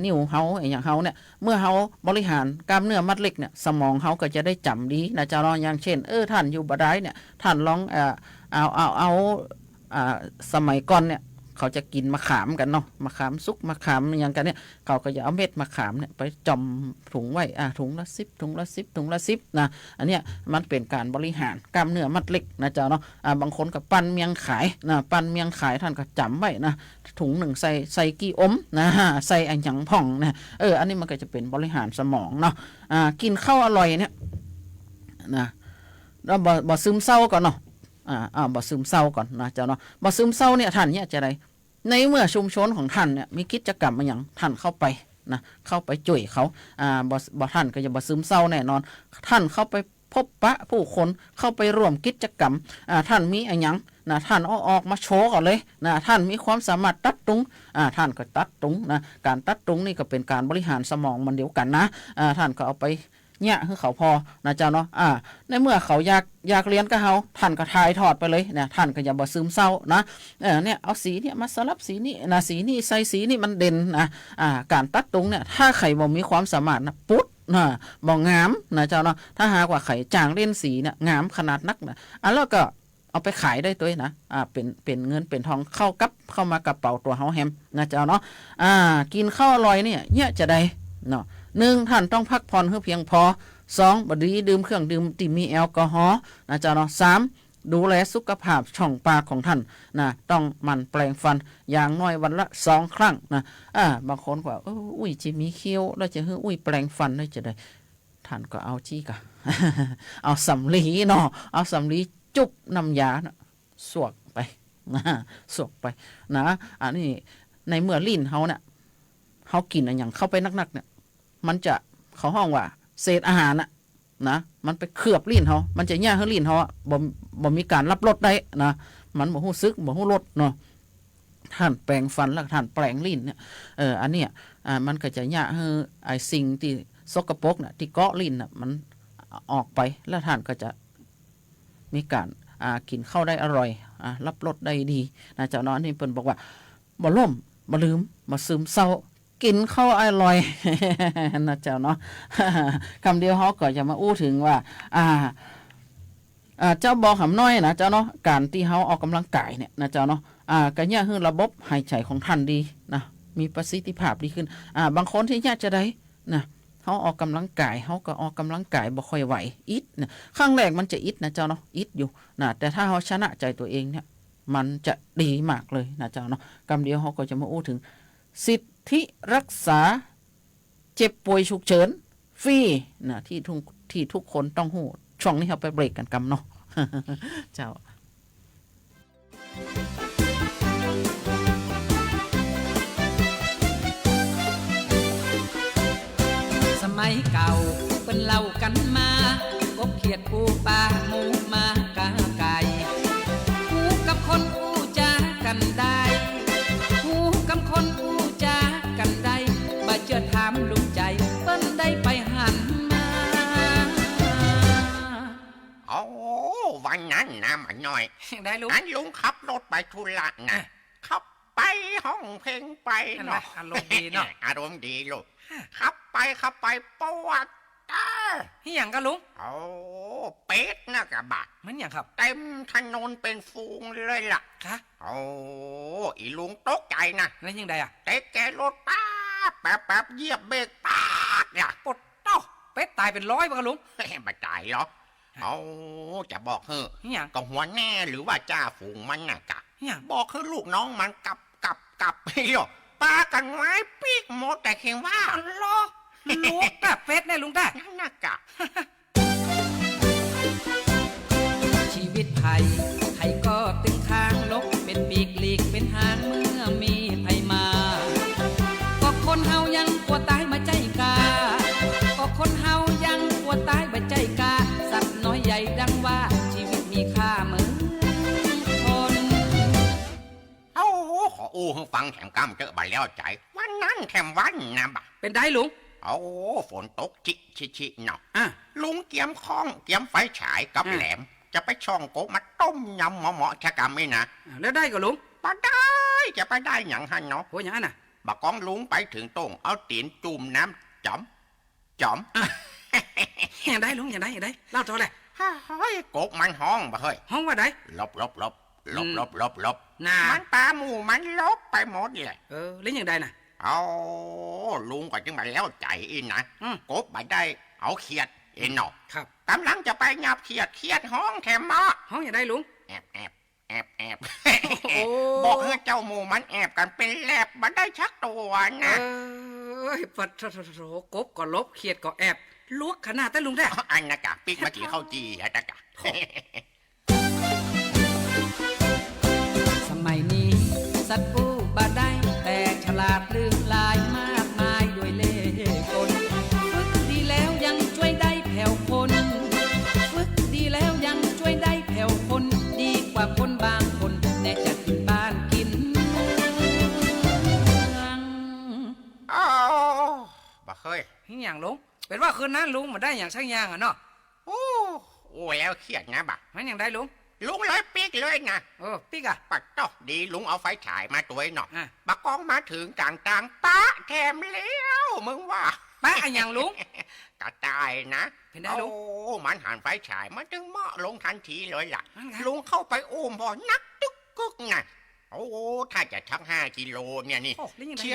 นิ้วเฮาอย่างเฮาเนี่ยเมื่อเฮาบริหารกล้ามเนื้อมัดเล็กเนี่ยสมองเฮาก็จะได้จำดีนะเจ้าเนาะอย่างเช่นท่านอยู่บ่ได้เนี่ยท่านลองเอาสมัยก่อนเนี่ยเขาจะกินมะขามกันเนาะมะขามสุกมะขามอย่างกันเนี่ยเขาก็จะเอาเม็ดมะขามเนี่ยไปจอมถุงไว้ถุงละ10ถุงละ10ถุงละ10นะอันเนี้ยมันเป็นการบริหารกล้ามเนื้อมัดเล็กนะเจ้าเนาะบางคนก็ปั้นเมียงขายนะปั้นเมียงขายท่านก็จำไว้นะถุงหนึ่งใส่กี่อมนะใส่อันหยังผ่องนะอันนี้มันก็จะเป็นบริหารสมองเนาะกินข้าวอร่อยเนี่ยนะแล้วบ่ซึมเศร้าก่อนเนาะบ่ซึมเศร้าก่อนนะเจ้าเนาะบ่ซึมเศร้าเนี่ยท่านเนี่ยจะได้ในเมื่อชุมชนของท่านเนี่ยมีกิจกรรมมาอย่างท่านเข้าไปนะเข้าไปช่วยเขาบ่ท่านก็จะบ่ซึมเศร้าแน่นอนท่านเข้าไปพบปะผู้คนเข้าไปร่วมกิจกรรมท่านมีอะไรอย่างนะท่านออกมาโชว์ก่อนเลยนะท่านมีความสามารถตัดตุงท่านก็ตัดตุงนะการตัดตุงนี่ก็เป็นการบริหารสมองมันเดียวกันนะท่านก็เอาไปเนี่ยคือเขาพอนะเจ้าเนาะในเมื่อเขาอยากเรียนกับเฮาท่านก็ถ่ายทอดไปเลยเนี่ยท่านก็อย่าบ่ซึมเศร้านะเนี่ยเอาสีเนี่ยมาสลับสีนี้นะสีนี้ใส่สีนี้มันเด่นนะการตัดตรงเนี่ยถ้าใครบ่มีความสามารถนะปุ๊ดนะบ่งามนะเจ้าเนาะถ้าหากว่าใครจางเล่นสีเนี่ยงามขนาดนักนะแล้วก็เอาไปขายได้ตัวนะเป็นเงินเป็นทองเข้ามากระเป๋าตัวเฮาแฮมนะเจ้าเนาะกินข้าวอร่อยเนี่ยจะได้เนาะ1ท่านต้องพักผ่อนให้เพียงพอ2บ่ดื่มเครื่องดื่มที่มีแอลกอฮอล์นะเจ้าเนาะ3ดูแลสุขภาพช่องปากของท่านนะต้องมันแปลงฟันอย่างน้อยวันละ2 ครั้งนะบางคนก็ว่าอุ้ยจะมีเคี้ยวแล้วจะให้แปลงฟันได้จะได้ท่านก็เอาจี้กะ เอาสำลีเนาะเอาสำลีจุบน้ำยานะสวกไปนะสวกไปนะอันนี้ในเมื่อลิ้นเฮาเนี่ยเฮากินอย่างเข้าไปนักๆเนี่ยมันจะเขาห้องว่าเศษอาหารนะมันไปเคลือบลิ้นเขามันจะแย่ให้ลิ้นเขาบ่มีการรับรสได้นะมันบ่ฮู้ซึกบ่ฮู้รสเนาะท่านแปลงฟันแล้วท่านแปลงลิ้นเนี่ยอันเนี้ยมันก็จะแย่ให้ไอ้สิ่งที่สกปรกน่ะที่เกาะลิ้นน่ะมันออกไปแล้วท่านก็จะมีการกินข้าวได้อร่อยรับรสได้ดีนะเจ้าน้อยนี่เพิ่นบอกว่าบ่ล่มบ่ลืมบ่ซึมเศร้ากินข้าวอร่อยนะเจ้าเนาะ คำเดียวเขาก็จะมาอู้ถึงว่าเจ้าบอกหำน้อยนะเจ้าเนาะการที่เขาออกกำลังกายเนี่ยนะเจ้าเนาะก็เนี่ยคือระบบหายใจของท่านดีนะมีประสิทธิภาพดีขึ้นบางคนที่อยากจะได้นะเขาออกกำลังกายเขาก็ออกกำลังกายบ่ค่อยไหวอิดนะข้างแรกมันจะอิดนะเจ้าเนาะอิดอยู่นะแต่ถ้าเขาชนะใจตัวเองเนี่ยมันจะดีมากเลยนะเจ้าเนาะคำเดียวเขาก็จะมาอู้ถึงสิทธิรักษาเจ็บป่วยฉุกเฉินฟรีนะที่ทุกคนต้องหูช่วงนี้เราไปเบรกกันกำเนาะ เจ้าสมัยเก่าเป็นเล่ากันมากบเขียดปูปลาหมูมากาไก่ปูกับคน วันนะมันหน่อย ได้ลุง อันลุงขับรถไปธุระนะขับไปห้องเพลงไป นั่นแห เนาะ ละอารมณ์ดีเนาะ อารมณ์ดีลูกขับไปปวดตา นี่อย่างกันลุง โอ้เป็ดนะกะบะ มันอย่างครับ เต็มถนนเป็นฟูงเลยล่ะ คะ โอ้อีลุงตกใจนะ แล้วยังไงอ่ะ แต่แกรถป้าแป๊บเหยียบเบรกปากเนี่ย ปดเต้าเป็ดตายเป็นร้อยป่ะลุง ไม่ตายหรอกเอาจะบอกเฮ้อ นี่อย่าง ก็หัวแน่หรือว่าจ้าฝูงมันน่ะกะ นี่อย่าง บอกคือลูกน้องมันกลับไปหรอกปากันไว้ปีกหมดแต่เคียงว่า อันล้อลูกแต่เป็ดแน่ลุงแต่ นั่นน่ะกะ ชีวิตไทยไทยก็ตึงค้างลบเป็นปีกหลีกเป็นหางเมื่อมีภัยมา ก็คนเฮายังกลัวตายมาใจกา ก็คนเฮายังกลัวตายมาใจกา สัตว์น้อยใหญ่ดังว่าชีวิตมีค่าเหมือนคน เอ้าขออู้ให้ฟังแถมกำเจอบัดแล้วใจวันนั้นแถมวันนะบะ เป็นได้ลุง โอ้ฝนตกชิเนาะ อ่ะ ลุงเกียมข้องเกียมไฟฉายกับแหลม จะไปช่องโกมาต้มยำเหมาะชะกรรมไม่นะ แล้วได้ก็ลุง ปะได้จะไปได้อย่างฮันเนาะ โหอย่างนั้นน่ะ บักกองลุงไปถึงตรงเอาตีนจุ่มน้ำจอม อย่างได้ลุงอย่างได้เล่าต่อเลย เฮ้ยกบมันห้องบ่เฮ้ย ห้องว่าได้ ลบ น่า มันปลาหมูมันลบไปหมดเลย แล้วอย่างได้น่ะ เอาลุงก็จึงมาแล้วใจอินนะ กบไปได้เอาเขียดเอ็นเนาะ ครับ กำลังจะไปงับเขียดห้องแถมมา ห้องอย่างได้ลุง แอบ โอ้ บอกให้เจ้าหมูมันแอบกันเป็นแลบมันได้ชักตัวนะ ปัดโถกบก็ลบเขียดก็แอบลวกขนาดแต่ลุงแท้ อันนะกะปิกมากี่เข้าจีอะตะกะ สมัยนี้สัตว์อู้บาได้แต่ฉลาดลืมลายมากมายด้วยเล่ห์กลฝึกดีแล้วยังช่วยได้แผ่วคนฝึกดีแล้วยังช่วยได้แผ่วคนดีกว่าคนบางคนแน่จะกินบ้านกินเมือง อ้าบ่เคย นี่อย่างลุงเป็นว่าคืนนั้นลุงมาได้อย่างช่างยางอ่ะเนาะ โอ้แล้วเครียดนะบ่ะ มันอย่างได้ลุง ลุงเลยปีกเลยนะ ปิ๊กอ่ะ ปัดต่อดีลุงเอาไฟฉายมาตัวหน่อย อ่ะ บักกองมาถึงกลางป้าแถมเลี้ยวมึงว่า แป๊ะอะอย่างลุง กระตายนะ เป็นได้ลุง โอ้มันหันไฟฉายมันจึงเหมาะลงทันทีเลยล่ะ นั่นไง ลุงเข้าไปอุ้มบ่นักตึกกึกไงโอ้ถ้าจะทั้ง5 กิโลเนี่ยนี่ โอ้แล้วยังไง เชี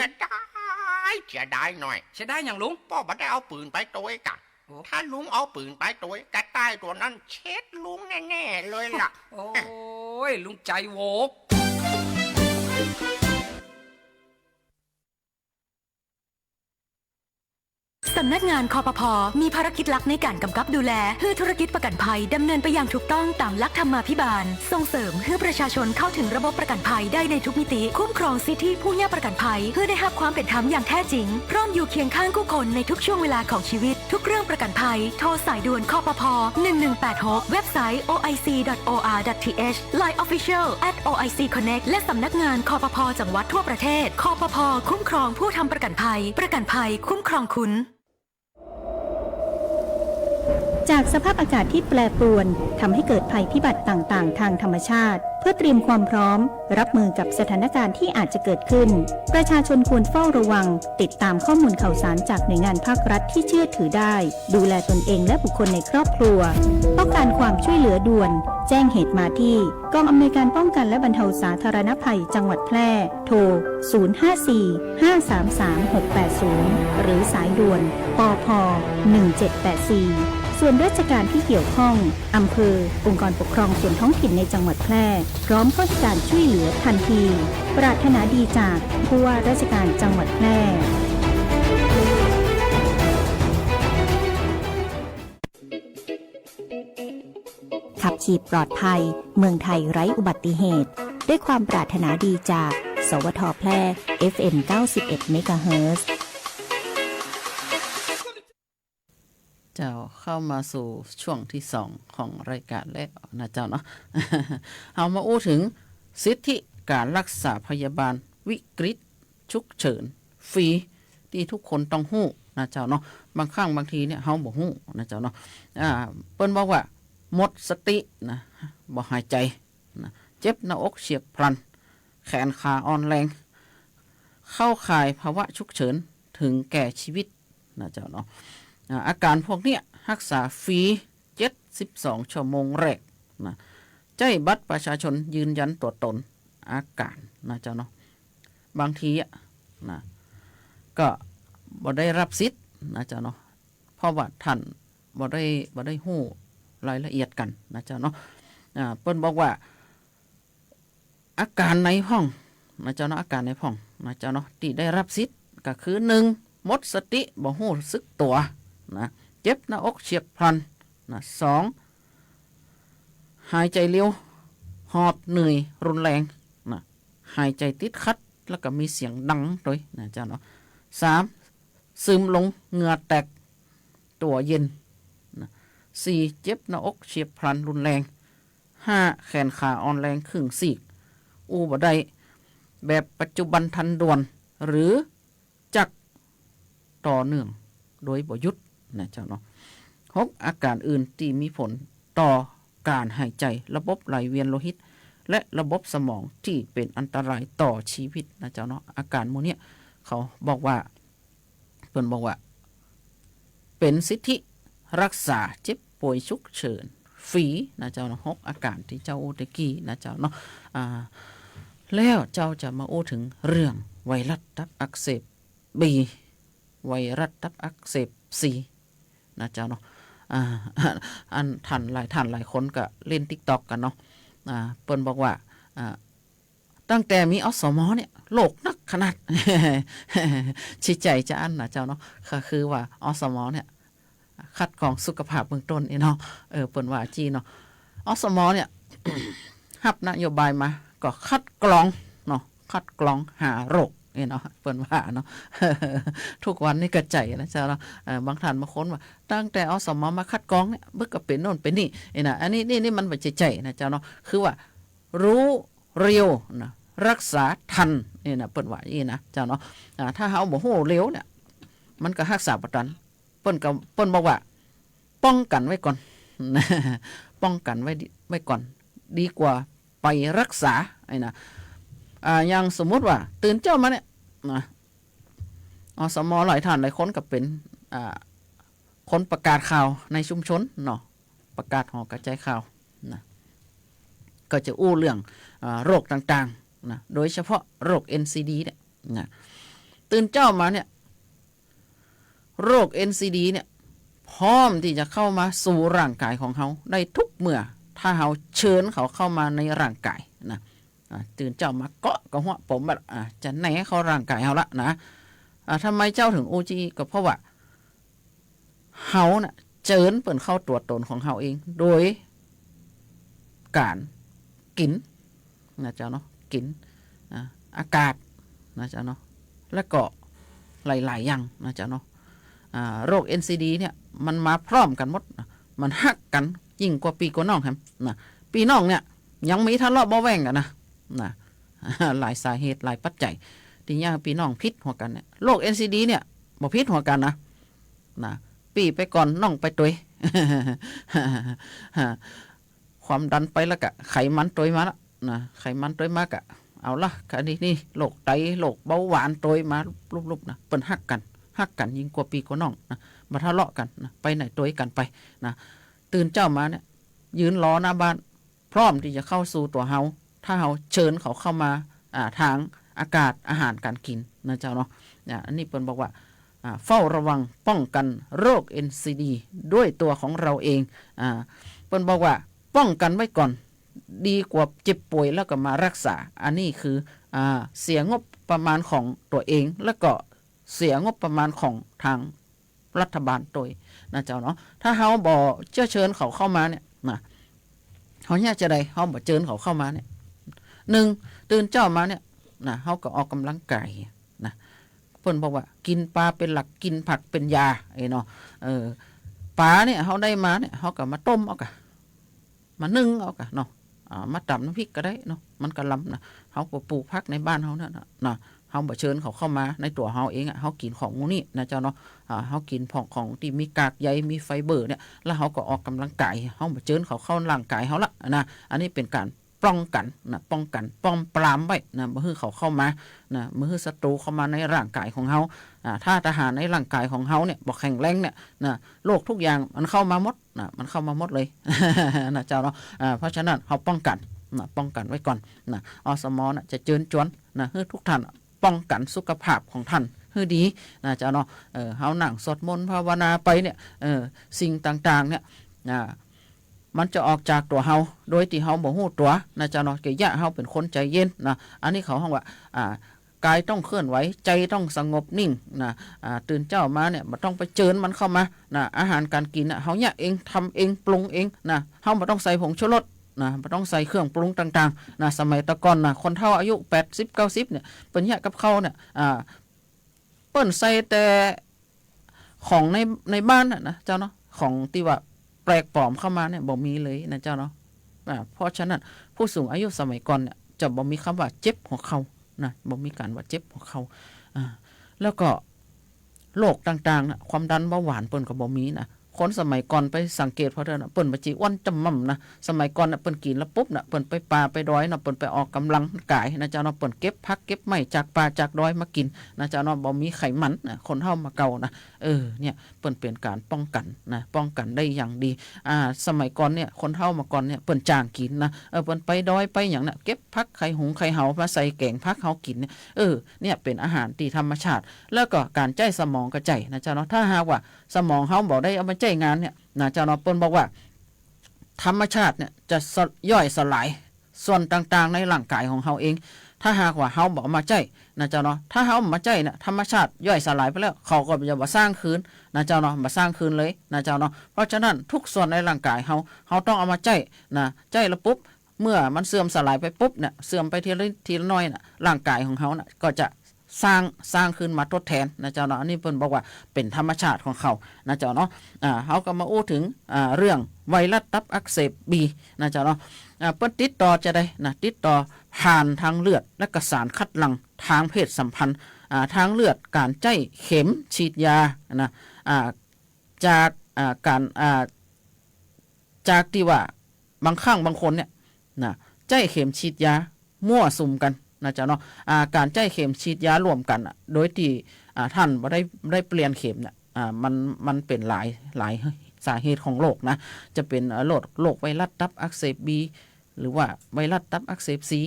ยได้หน่อย ใช้ได้อย่างลุง พ่อบัดได้เอาปืนไปตัวกะ โอ้ ถ้าลุงเอาปืนไปตัวกระต่ายตัวนั้นเช็ดลุงแน่ๆเลยล่ะ โอ้ยลุงใจโวก สำนักงานคปภ.มีภารกิจหลักในการกำกับดูแลเพื่อธุรกิจประกันภัยดำเนินไปอย่างถูกต้องตามหลักธรรมาภิบาล ส่งเสริมให้ประชาชนเข้าถึงระบบประกันภัยได้ในทุกมิติ คุ้มครองสิทธิผู้ยากประกันภัยเพื่อได้รับความเป็นธรรมอย่างแท้จริง พร้อมอยู่เคียงข้างผู้คนในทุกช่วงเวลาของชีวิต ทุกเรื่องประกันภัยโทรสายด่วนคปภ. 1186 เว็บไซต์ oic.or.th Line Official @oicconnect และสำนักงานคปภ.จังหวัดทั่วประเทศคปภ.คุ้มครองผู้ทำประกันภัยคุ้มครองคุณ จากสภาพอากาศที่แปรปรวนทำให้เกิดภัยพิบัติต่างๆ ทางธรรมชาติ เพื่อเตรียมความพร้อม รับมือกับสถานการณ์ที่อาจจะเกิดขึ้น ประชาชนควรเฝ้าระวัง ติดตามข้อมูลข่าวสารจากหน่วยงานภาครัฐที่เชื่อถือได้ ดูแลตนเองและบุคคลในครอบครัว ต้องการความช่วยเหลือด่วน แจ้งเหตุมาที่กองอำนวยการป้องกันและบรรเทาสาธารณภัยจังหวัดแพร่ โทร 054-533-680 หรือสายด่วนปพ 1784 ส่วนราชการที่เกี่ยวข้องอำเภอองค์กรปกครองส่วนท้องถิ่นในจังหวัดแพร่พร้อมเข้าให้การช่วยเหลือทันที ปรารถนาดีจากผู้ว่าราชการจังหวัดแพร่ ขับขี่ปลอดภัยเมืองไทยไร้อุบัติเหตุ ด้วยความปรารถนาดีจาก สวท.แพร่ FM 91 เมกะเฮิรตซ์ เจ้าเข้ามาสู่ช่วงที่2ของรายการแล้วนะเจ้าเนาะ เอามาอู้ถึงสิทธิการรักษาพยาบาลวิกฤตฉุกเฉินฟรีที่ทุกคนต้องฮู้นะเจ้าเนาะบางครั้งบางทีเนี่ยเฮาบ่ฮู้นะเจ้าเนาะเปิ้นบอกว่าหมดสตินะ บ่หายใจนะเจ็บหน้าอกเฉียบพลันแขนขาอ่อนแรงเข้าข่ายภาวะฉุกเฉินถึงแก่ชีวิตนะเจ้าเนาะอาการพวกเนี้ยรักษาฟรี72 ชั่วโมงแรกนะใจบัตรประชาชนยืนยันตัวตนอาการนะเจ้าเนาะบางทีนะก็บ่ได้รับสิทธิ์นะเจ้าเนาะเพราะว่าท่านบ่ได้ฮู้รายละเอียดกันนะเจ้าเนาะเปิ้นบอกว่าอาการในห้องนะเจ้าเนาะอาการในห้องนะเจ้าเนาะที่ได้รับสิทธิ์ก็คือ1หมดสติบ่ฮู้สึกตัวนะเจ็บหน้าอกเฉียบพลันนะ2หายใจเร็วหอบเหนื่อยรุนแรงนะหายใจติดขัดแล้วก็มีเสียงดังด้วยนะเจ้าเนาะ3ซึมลงเหงื่อแตกตัวเย็นนะ4เจ็บหน้าอกเฉียบพลันรุนแรง5แขนขาอ่อนแรงครึ่งซีกบ่ได้แบบปัจจุบันทันด่วนหรือจักต่อเนื่องโดยบ่หยุดนะเจ้าเนาะ6อาการอื่นที่มีผลต่อการหายใจระบบไหลเวียนโลหิตและระบบสมองที่เป็นอันตรายต่อชีวิตนะเจ้าเนาะอาการโมเนี้ยเขาบอกว่าเพิ่นบอกว่าเป็นสิทธิรักษาเจ็บป่วยฉุกเฉินฟรีนะเจ้าเนาะ6อาการที่เจ้าโอตะกี้นะเจ้าเนาะแล้วเจ้าจะมาโอ้ถึงเรื่องไวรัสตับอักเสบ B ไวรัสตับอักเสบ C นะเจ้าเนาะอันท่านหลายคนก็เล่น TikTok กันเนาะเปิ้นบอกว่าตั้งแต่มีอสมเนี่ยโลกนักขนาด ชิใจจะอันนะเจ้าเนาะก็คือว่าอสมเนี่ยคัดกรองสุขภาพเบื้องต้นเนาะเปิ้นว่าจีเนาะอสมเนี่ย รับนโยบายมาก็คัดกรองเนาะคัดกรองหาโรคเนาะเปิ้นว่าเนาะ ทุกวันนี่กระใจนะเจ้าเนาะบางท่านบางคนว่าตั้งแต่อสมมาคัดกรองเนี่ยบึกก็เป็นโน่นเป็นนี่นะอันนี้นี่มันบ่ใจนะเจ้าเนาะคือว่ารู้เร็วนะรักษาทันนี่นะเปิ้นว่าอย่างนี้นะเจ้าเนาะถ้าเฮาบ่ฮู้เร็วเนี่ยมันก็รักษาบ่ทันเปิ้นบอกว่าป้องกันไว้ก่อน ป้องกันไว้ก่อนดีกว่าไปรักษานะอย่างสมมุติว่าตื่นเจ้ามาเนี่ยนะอสมหลายท่านหลายคนก็เป็นคนประกาศข่าวในชุมชนเนาะประกาศหอกระจายข่าวนะก็จะอู้เรื่องโรคต่างๆนะโดยเฉพาะโรค NCD เนี่ยนะตื่นเจ้ามาเนี่ยโรค NCD เนี่ยพร้อมที่จะเข้ามาสู่ร่างกายของเขาได้ทุกเมื่อถ้าเราเชิญเขาเข้ามาในร่างกายนะตื่นเจ้ามาเกาะกับหัวผมแบบจะแหนเข้าร่างกายเขาละนะทำไมเจ้าถึง OG ก็เพราะว่าเขาน่ะเจิญเปิดเข้าตัวตนของเขาเองโดยการกินนะเจ้าเนาะกินอากาศนะเจ้าเนาะแล้วก็หลายๆอย่างนะเจ้าเนาะโรค NCD เนี่ยมันมาพร้อมกันหมดมันหักกันยิ่งกว่าปีกว่าน้องครับนะปีน้องเนี่ยยังมีทะเลาะเบาแหว่งกันนะหลายสาเหตุหลายปัจจัยที่ย่างปีน้องพิษหัวกันเนี่ยโรค NCD เนี่ยบ่พิษหัวกันนะปีไปก่อนน้องไปตุย ความดันไปแล้วก็ไขมันตุยมาแล้วนะไขมันตุยมากะเอาละคันนี้โรคไตโรคเบาหวานตุยมาลุบๆนะเปิ้นหักกันยิ่งกว่าปีกว่าน้องนะมาทะเลาะกันนะไปไหนตุยกันไปนะตื่นเจ้ามาเนี่ยยืนรอหน้าบ้านพร้อมที่จะเข้าสู่ตัวเฮาถ้าเฮาเชิญเขาเข้ามาทางอากาศอาหารการกินนะเจ้าเนาะอันนี้เปิ้นบอกว่าเฝ้าระวังป้องกันโรค NCD ด้วยตัวของเราเองเปิ้นบอกว่าป้องกันไว้ก่อนดีกว่าเจ็บป่วยแล้วก็มารักษาอันนี้คือเสียงบประมาณของตัวเองแล้วก็เสียงบประมาณของทางรัฐบาลตัวนะเจ้าเนาะถ้าเฮาบ่เชิญเขาเข้ามาเนี่ยนะเขาเนี่ยจะได้เฮาบ่เชิญเขาเข้ามาเนี่ย1ตื่นเจ้ามาเนี่ยนะเฮาก็ออกกำลังกายนะเพิ่นบอกว่ากินปลาเป็นหลักกินผักเป็นยาเนาะปลาเนี่ยเฮาได้มาเนี่ยเฮาก็มาต้มเอากะมานึ่งเอากะเนาะมาตำน้ำพริกก็ได้เนาะมันก็ล้ำนะเฮาก็ปลูกผักในบ้านเฮานั่นนะเ เฮาบ่เชิญเขาเข้ามาในตัวเฮาเองเฮากินของพวกนี้นะเจ้าเนาะเฮากินของที่มีกากใยมีไฟเบอร์เนี่ยแล้วเฮาก็ออกกำลังกายเฮาบ่เชิญเขาเข้าร่างกายเฮาละนะอันนี้เป็นการป้องกันนะป้องกันป้อมปรามไว้นะบ่ให้เขาเข้ามานะบ่ให้ศัตรูเข้ามาในร่างกายของเฮาถ้าทหารในร่างกายของเฮาเนี่ยบ่แข็งแรงเนี่ยนะโรคทุกอย่างมันเข้ามาหมดนะมันเข้ามาหมดเลย นะเจ้าเนาะเพราะฉะนั้นเฮาป้องกันนะป้องกันไว้ก่อนนะอสมนะจะเชิญชวนนะให้ทุกท่านป้องกันสุขภาพของท่านให้ดีนะเจ้าเนาะเฮานั่งสวดมนต์ภาวนาไปเนี่ยสิ่งต่างๆเนี่ยมันจะออกจากตัวเฮาโดยที่เฮาบ่ฮู้ตัวนะเจ้าเนาะกะยะเฮาเป็นคนใจเย็นนะอันนี้เขาฮ้องว่ากายต้องเคลื่อนไหวใจต้องสงบนิ่งนะตื่นเจ้ามาเนี่ยบ่ต้องไปเจิญมันเข้ามานะอาหารการกินเฮาเนี่ยเองทำเองปรุงเองนะเฮาบ่ต้องใส่ผงชูรสนะบ่ต้องใส่เครื่องปรุงต่างๆนะสมัยตะก่อนนะคนเฒ่าอายุ80 90เนี่ยเปิ้นเนี่ยกับข้าวเนี่ยเปิ้นใส่แต่ของในบ้านนะเจ้าเนาะของที่ว่าแปลกปลอมเข้ามาเนี่ยบ่มีเลยนะเจ้าเนาะเพราะฉะนั้นผู้สูงอายุสมัยก่อนเนี่ยจะบ่มีคำว่าเจ็บหัวเข่านะบ่มีการว่าเจ็บหัวเข่าแล้วก็โรคต่างๆนะความดันเบาหวานเปิ้นก็บ่มีนะคนสมัยก่อนไปสังเกตเพราะเด้อนะเปิ้นบ่จิอ้วนจำม่ำนะสมัยก่อนน่ะเปิ้นกินแล้วปุ๊บน่ะเปิ้นไปป่าไปดอยน่ะเปิ้นไปออกกำลังกายนะเจ้าเนาะเปิ้นเก็บผักเก็บไม้จากป่าจากดอยมากินนะเจ้าเนาะบ่มีไขมันนะคนเฮามาเก่านะเนี่ยเปิ้นเป็นการป้องกันนะป้องกันได้อย่างดีสมัยก่อนเนี่ยคนเฮามาก่อนเนี่ยเปิ้นจ้างกินนะเปิ้นไปดอยไปหยังน่ะเก็บผักไข่หุงไข่เห่ามาใส่แกงผักเฮากินเนี่ยเนี่ยเป็นอาหารที่ธรรมชาติแล้วก็การใจสมองกระใจนะเจ้าเนาะถ้าหากว่าสมองเฮาบ่ได้เอามาใจงานเนี่ยนะเจ้าเนาะเปิ้นบอกว่าธรรมชาติเนี่ยจะย่อยสลายส่วนต่างๆในร่างกายของเฮาเองถ้าหากว่าเฮาบ่มาใจนะเจ้าเนาะถ้าเฮามาใจเนี่ยธรรมชาติย่อยสลายไปแล้วเขาก็จะบ่สร้างคืนนะเจ้าเนาะบ่สร้างคืนเลยนะเจ้าเนาะเพราะฉะนั้นทุกส่วนในร่างกายเฮาต้องเอามาใจนะใจแล้วปุ๊บเมื่อมันเสื่อมสลายไปปุ๊บเนี่ยเสื่อมไปทีละน้อยน่ะร่างกายของเฮาน่ะก็จะสร้างขึ้นมาทดแทนนะเจ้าเนาะอันนี้เพิ่นบอกว่าเป็นธรรมชาติของเขานะเจ้าเนาะเฮาก็มาอู้ถึงเรื่องไวรัสตับอักเสบบีนะเจ้าเนาะเปิ้นติดต่อจะได้นะติดต่อผ่านทางเลือดและก็สารคัดหลั่งทางเพศสัมพันธ์ทางเลือดการใจเข็มฉีดยานะจากการจากที่ว่าบางครั้งบางคนเนี่ยนะใจเข็มฉีดยามั่วสุมกันนะเจ้าเนาะการใจเข็มฉีดยารวมกันโดยที่ท่านบ่ได้เปลี่ยนเข็มเนี่ยมันเป็นหลายสาเหตุของโรคนะจะเป็นโรคไวรัสตับอักเสบบีหรือว่าไวรัสตับอักเสบซี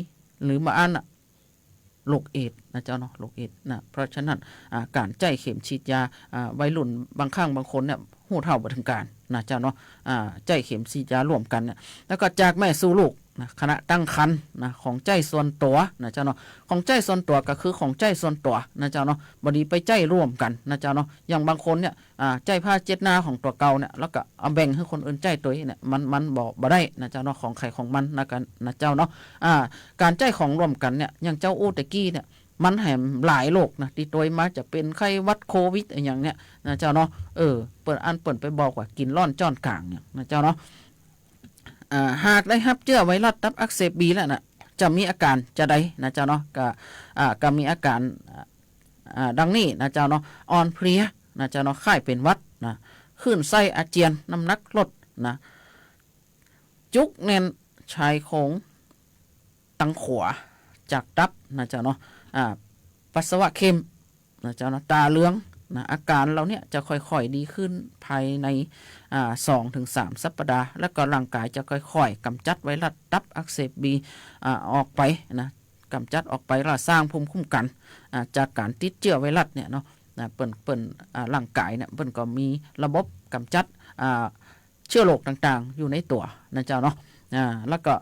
หรือมาอันโรคเอดส์นะเจ้าเนาะโรคเอดส์นะเพราะฉะนั้นการใจเข็มฉีดยาวัยรุ่นบางครั้งบางคนเนี่ยหูเท่าบ่ถึงการนะเจ้าเนาะใจเข็มฉีดยารวมกันเนี่ยแล้วก็จากแม่สู่ลูกนะขณะตั้งครรภ์นะของใจส่วนตัวนะเจ้าเนาะของใจส่วนตัวก็คือของใจส่วนตัวนะเจ้าเนาะบ่ดีไปใจร่วมกันนะเจ้าเนาะอย่างบางคนเนี่ยใจผ้าเจ็ดหน้าของตัวเก่าเนี่ยแล้วก็เอาแบ่งให้คนอื่นใจตัวเนี่ยมันบ่ได้นะเจ้าเนาะของใครของมันนะกันนะเจ้าเนาะการใจของร่วมกันเนี่ยอย่างเจ้าอู้ตะกี้เนี่ยมันแหมหลายโรคนะที่ตัวมาจะเป็นไข้หวัดโควิดอย่างเนี้ยนะเจ้าเนาะเปิดไปบอกว่ากินร้อนจ้อนกลางเนี่ยนะเจ้าเนาะหากได้รับเชื้อไวรัสตับอักเสบบีแล้วนะจะมีอาการจะได้นะเจ้าเนาะก็มีอาการดังนี้นะเจ้าเนาะอ่อนเพลียนะเจ้าเนาะไข้เป็นหวัดนะคลื่นไส้อาเจียนน้ำหนักลดนะจุกแน่นชายโครงตังขวาจากตับนะเจ้าเนาะปัสสาวะเค็มนะเจ้าเนาะตาเหลืองนะอาการเราเนี่ยจะค่อยๆดีขึ้นภายใน2-3 สัปดาห์แล้วก็ร่างกายจะค่อยๆกำจัดไวรัสตับอักเสบบีออกไปนะกำจัดออกไปแล้วสร้างภูมิคุ้มกันจากการติดเชื้อไวรัสเนี่ยเนาะเปิ้นร่างกายเนี่ยเปิ้นก็มีระบบกำจัดเชื้อโรคต่างๆอยู่ในตัวนะเจ้าเนาะแล้วก็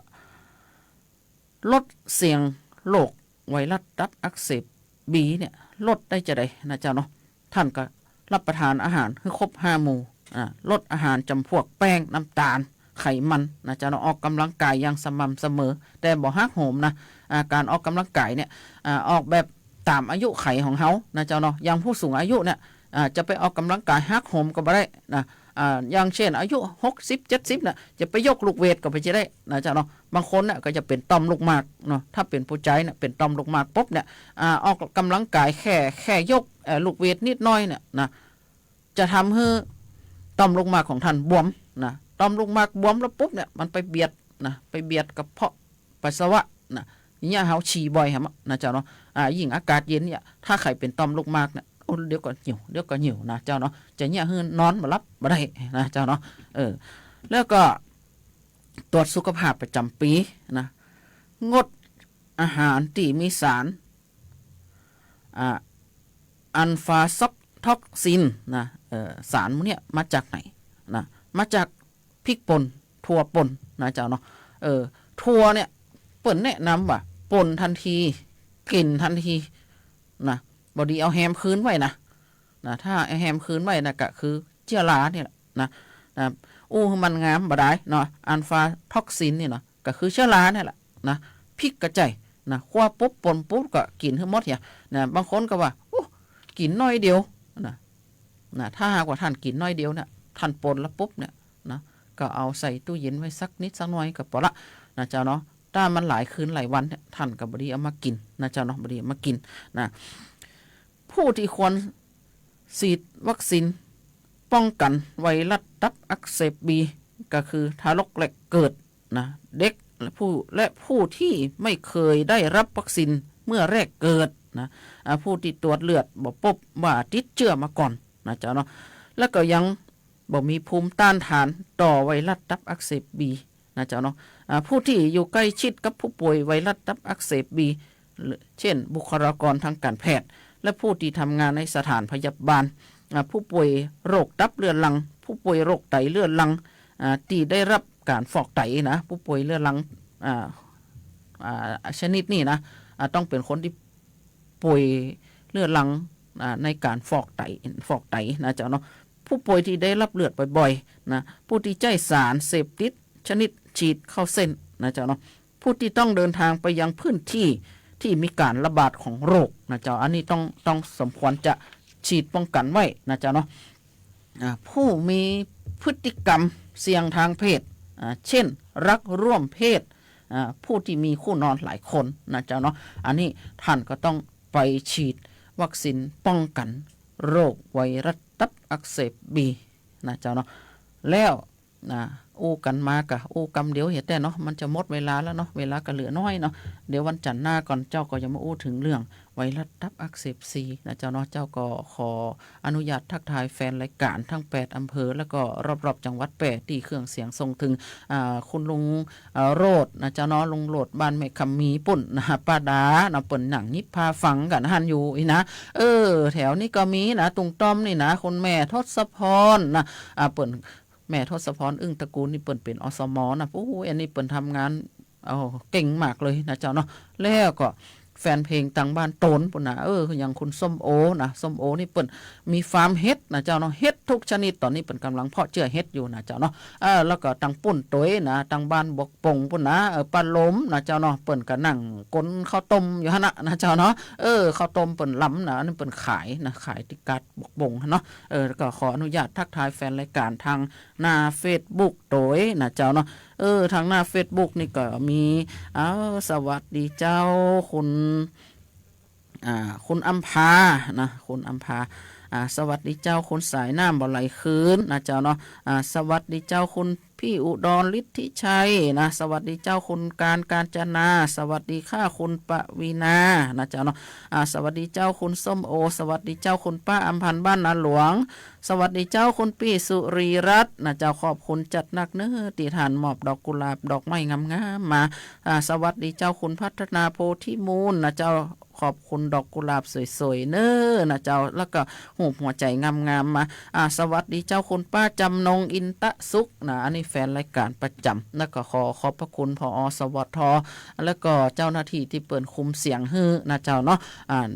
ลดเสี่ยงโรคไวรัสตับอักเสบบีเนี่ยลดได้จะได้นะเจ้าเนาะท่านก็รับประทานอาหารให้ครบ5 หมู่ลดอาหารจำพวกแป้งน้ำตาลไขมันนะเจ้าเนาะออกกำลังกายอย่างสม่ำเสมอแต่บ่หักโหมนะการออกกำลังกายเนี่ยออกแบบตามอายุไขของเฮานะเจ้าเนาะอย่างผู้สูงอายุเนี่ยจะไปออกกำลังกายหักโหมก็บ่ได้นะ อย่างเช่นอายุ60-70นะจะไปยกลูกเวทก็ไปจะได้นะเจ้าเนาะบางคนเนี่ยก็จะเป็นต่อมลูกหมากเนาะถ้าเป็นผู้ใจเนี่ยเป็นต่อมลูกหมากปุ๊บเนี่ยออกกำลังกายแค่ยกลูกเวทนิดหน่อยเนี่ยนะจะทำให้ต่อมลูกหมากของท่านบวมนะต่อมลูกหมากบวมแล้วปุ๊บเนี่ยมันไปเบียดกับเพาะปัสสาวะนะอย่างเงี้ยเฮาฉี่บ่อยครับนะเจ้าเนาะยิ่งอากาศเย็นเนี่ยถ้าใครเป็นต่อมลูกหมากเนี่ยเดี๋ยวก็หิวนะเจ้าเนาะจะเนี่ยหื้อนอนมารับมาได้นะเจ้าเนาะแล้วก็ตรวจสุขภาพประจำปีนะงดอาหารที่มีสารอัลฟาซ็อกท็อกซินนะสารพวกเนี้ยมาจากไหนนะมาจากพริกป่นถั่วป่นนะเจ้าเนาะถั่วเนี่ยเปิ่นแนะนำว่าป่นทันทีกลิ่นทันทีนะบอดีเอาแฮมคืนไว้นะถ้าแฮมคืนไว้นะก็คือเชื้อราเนี่ยนะมันงามบ่ได้เนาะอัลฟาท็อกซินนี่เนาะก็คือเชื้อราเนี่ยแหละนะพริกกระจายนะคั่วปุ๊บป่นปุ๊บก็กินให้หมดอย่างนะบางคนก็ว่ากินน้อยเดียวนะถ้าหากว่าท่านกินน้อยเดียวเนี่ยท่านป่นแล้วปุ๊บเนี่ยนะก็เอาใส่ตู้เย็นไว้สักนิดสักหน่อยก็พอละนะเจ้าเนาะถ้ามันหลายคืนหลายวันเนี่ยท่านก็บ่ดีเอามากินนะเจ้าเนาะบ่ดีเอามากินนะผู้ที่ควรฉีดวัคซีนป้องกันไวรัสตับอักเสบบีก็คือทารกแรกเกิดนะเด็กและผู้ที่ไม่เคยได้รับวัคซีนเมื่อแรกเกิดนะผู้ที่ตรวจเลือดบ่พบว่าติดเชื้อมาก่อนนะเจ้าเนาะแล้วก็ยังบ่มีภูมิต้านทานต่อไวรัสตับอักเสบบีนะเจ้าเนาะผู้ที่อยู่ใกล้ชิดกับผู้ป่วยไวรัสตับอักเสบบีเช่นบุคลากรทางการแพทย์และผู้ที่ทำงานในสถานพยาบาลผู้ป่วยโรคตับเรื้อรังผู้ป่วยโรคไตเรื้อรังที่ได้รับการฟอกไตนะผู้ป่วยเรื้อรังชนิดนี้นะต้องเป็นคนที่ป่วยเรื้อรังในการฟอกไตนะเจ้าเนาะผู้ป่วยที่ได้รับเลือดบ่อยๆนะผู้ที่ใจสารเสพติดชนิดฉีดเข้าเส้นนะเจ้าเนาะผู้ที่ต้องเดินทางไปยังพื้นที่ที่มีการระบาดของโรคนะเจ้าอันนี้ต้องสมควรจะฉีดป้องกันไว้นะเจ้าเนาะผู้มีพฤติกรรมเสี่ยงทางเพศเช่นรักร่วมเพศผู้ที่มีคู่นอนหลายคนนะเจ้าเนาะอันนี้ท่านก็ต้องไปฉีดวัคซีนป้องกันโรคไวรัสตับอักเสบบีนะเจ้าเนาะแล้วอู้กันมากะอู้กำเดี๋ยวเห็นแต่เนาะมันจะหมดเวลาแล้วเนาะเวลาก็เหลือน้อยเนาะเดี๋ยววันจันทร์หน้าก่อนเจ้าก็จะมาอู้ถึงเรื่องไวรัสตับอักเสบซีนะเจ้าเนาะเจ้าก็ขออนุญาตทักทายแฟนรายการทั้ง8อำเภอแล้วก็รอบๆจังหวัด8ที่เครื่องเสียงส่งถึงคุณลุงโรดนะเจ้าเนาะลุงโรดบ้านแม่คำมีปุ่นนะป้าดานะเปิ่นหนังยิบพาฟังกันหันอยู่อีนะแถวนี้ก็มีนะตุงต้อมนี่นะคุณแม่ทศพรนะเปิ่นแม่ทศพรอึ้งตระกูลนี่เปิ่นเป็นอสมนะโอ้อันนี้เปิ่นทำงานเก่งมากเลยนะเจ้าเนาะแล้วก็แฟนเพลงต่างบ้านโตนปุ่นนะอย่างคุณส้มโอนะส้มโอนี่เปิ่นมีฟาร์มเฮ็ดนะเจ้าเนาะเฮ็ดทุกชนิดตอนนี้เปิ่นกำลังเพาะเจือเฮ็ดอยู่นะเจ้าเนาะแล้วก็ตังปุ่นตวยนะตังบ้านบกปงปุ่นนะปลาล้มนะเจ้าเนาะเปิ่นก็นั่งกนข้าวต้มอยู่หั่นนะเจ้าเนาะข้าวต้มเปิ่นล้ำนะนี่เปิ่นขายนะขายติกัดบกปงเนาะก็ขออนุญาตทักทายแฟนรายการทางหน้า Facebook ตวยนะเจ้าเนาะทางหน้า Facebook นี่ก็มีสวัสดีเจ้าคุณอัมพานะคุณอัมพาสวัสดีเจ้าคุณสายน้ำบ่ไหลคืนนะเจ้าเนาะสวัสดีเจ้าคุณพี่อุดรฤทธิชัยนะสวัสดีเจ้าคุณการจนาสวัสดีค่ะคุณปวีนานะเจ้าเนาะสวัสดีเจ้าคุณส้มโอสวัสดีเจ้าคุณป้าอำพันธ์บ้านนาหลวงสวัสดีเจ้าคุณพี่สุรีรัตน์นะเจ้าขอบคุณจัดหนักเนื้อตีฐานมอบดอกกุหลาบดอกไม้งามๆมาสวัสดีเจ้าคุณพัฒนาโพธิมูลนะเจ้าขอบคุณดอกกุหลาบสวยๆเน้อนะเจ้าแล้วก็หูหัวใจงามๆมาสวัสดีเจ้าคุณป้าจำนงอินตะสุขนะอันนี้แฟนรายการประจำแล้วก็ขอบพระคุณผอ.สวัสดิ์ทแล้วก็เจ้าหน้าที่ที่เปิดคุมเสียงฮื้อนะเจ้าเนาะ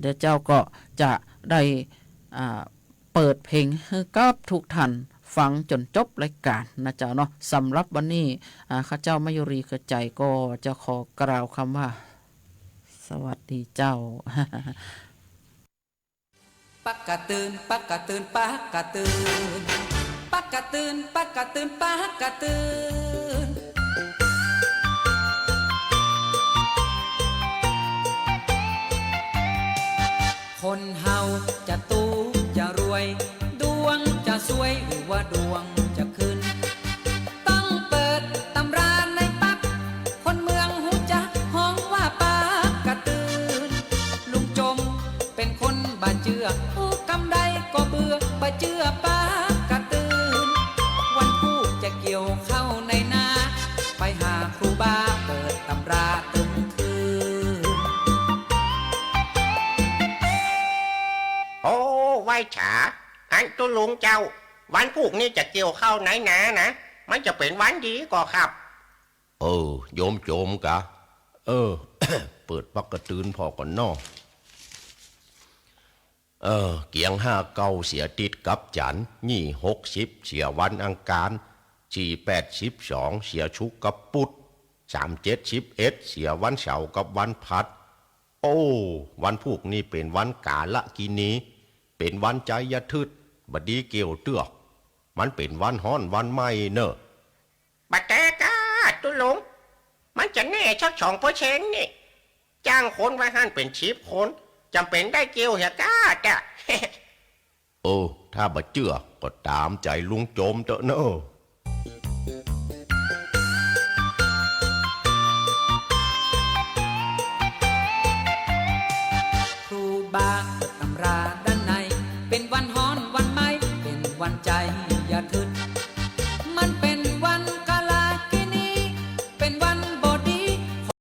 เดี๋ยวเจ้าก็จะได้เปิดเพลงให้กับทุกท่านฟังจนจบรายการนะเจ้าเนาะสำหรับวันนี้ข้าเจ้ามายุรีกระใจก็จะขอกล่าวคำว่าสวัสดีเจ้า ปักกะตื่นปักกะตื่นปักกะตื่นปัก กะตื่นปักกะตื่นปักกะตื่นคนเฮาจะตู้จะรวยดวงจะสวยหรือว่าดวงจะขึ้นต้องเปิดตำราในปักคนเมืองหูจักห้องว่าปากกะตื่นลุงจมเป็นคนบ้าเจือผู้กำใดก็เบื่อบ้าเจือปากกะตื่นวันผู้จะเกี่ยวเข้าในนาไปหาครูบาเปิดตำราตึงคืน โอ้ไว้ฉาอันตุลุงเจ้า วันพวกนี้จะเกี่ยวเข้าไหนนะมันจะเป็นวันดีก็ครับ โยมโจมกะ เปิดปักกระตือนพอก่อนนอเกียง59เสียติดกับจันนี่60เสียวันอังคาร482เสียชุกกับปุด371เสียวันเสาร์กับวันพัดโอ้วันพวกนี้เป็นวันกาละกินีเป็นวันใจยทึดบดีเกี่ยวเตือกมันเป็นวันฮ้อนวันไหม้เนอะ บัดแต่กาตุลุงมันจะแน่ชัก2%นี่จ้างคนไว้หั่นเป็น10 คนจำเป็นได้เกี่ยวเหรอกาจ้ะ ถ้าบ่เชื่อก็ตามใจลุงโจมเถอะเนอะ ครูบา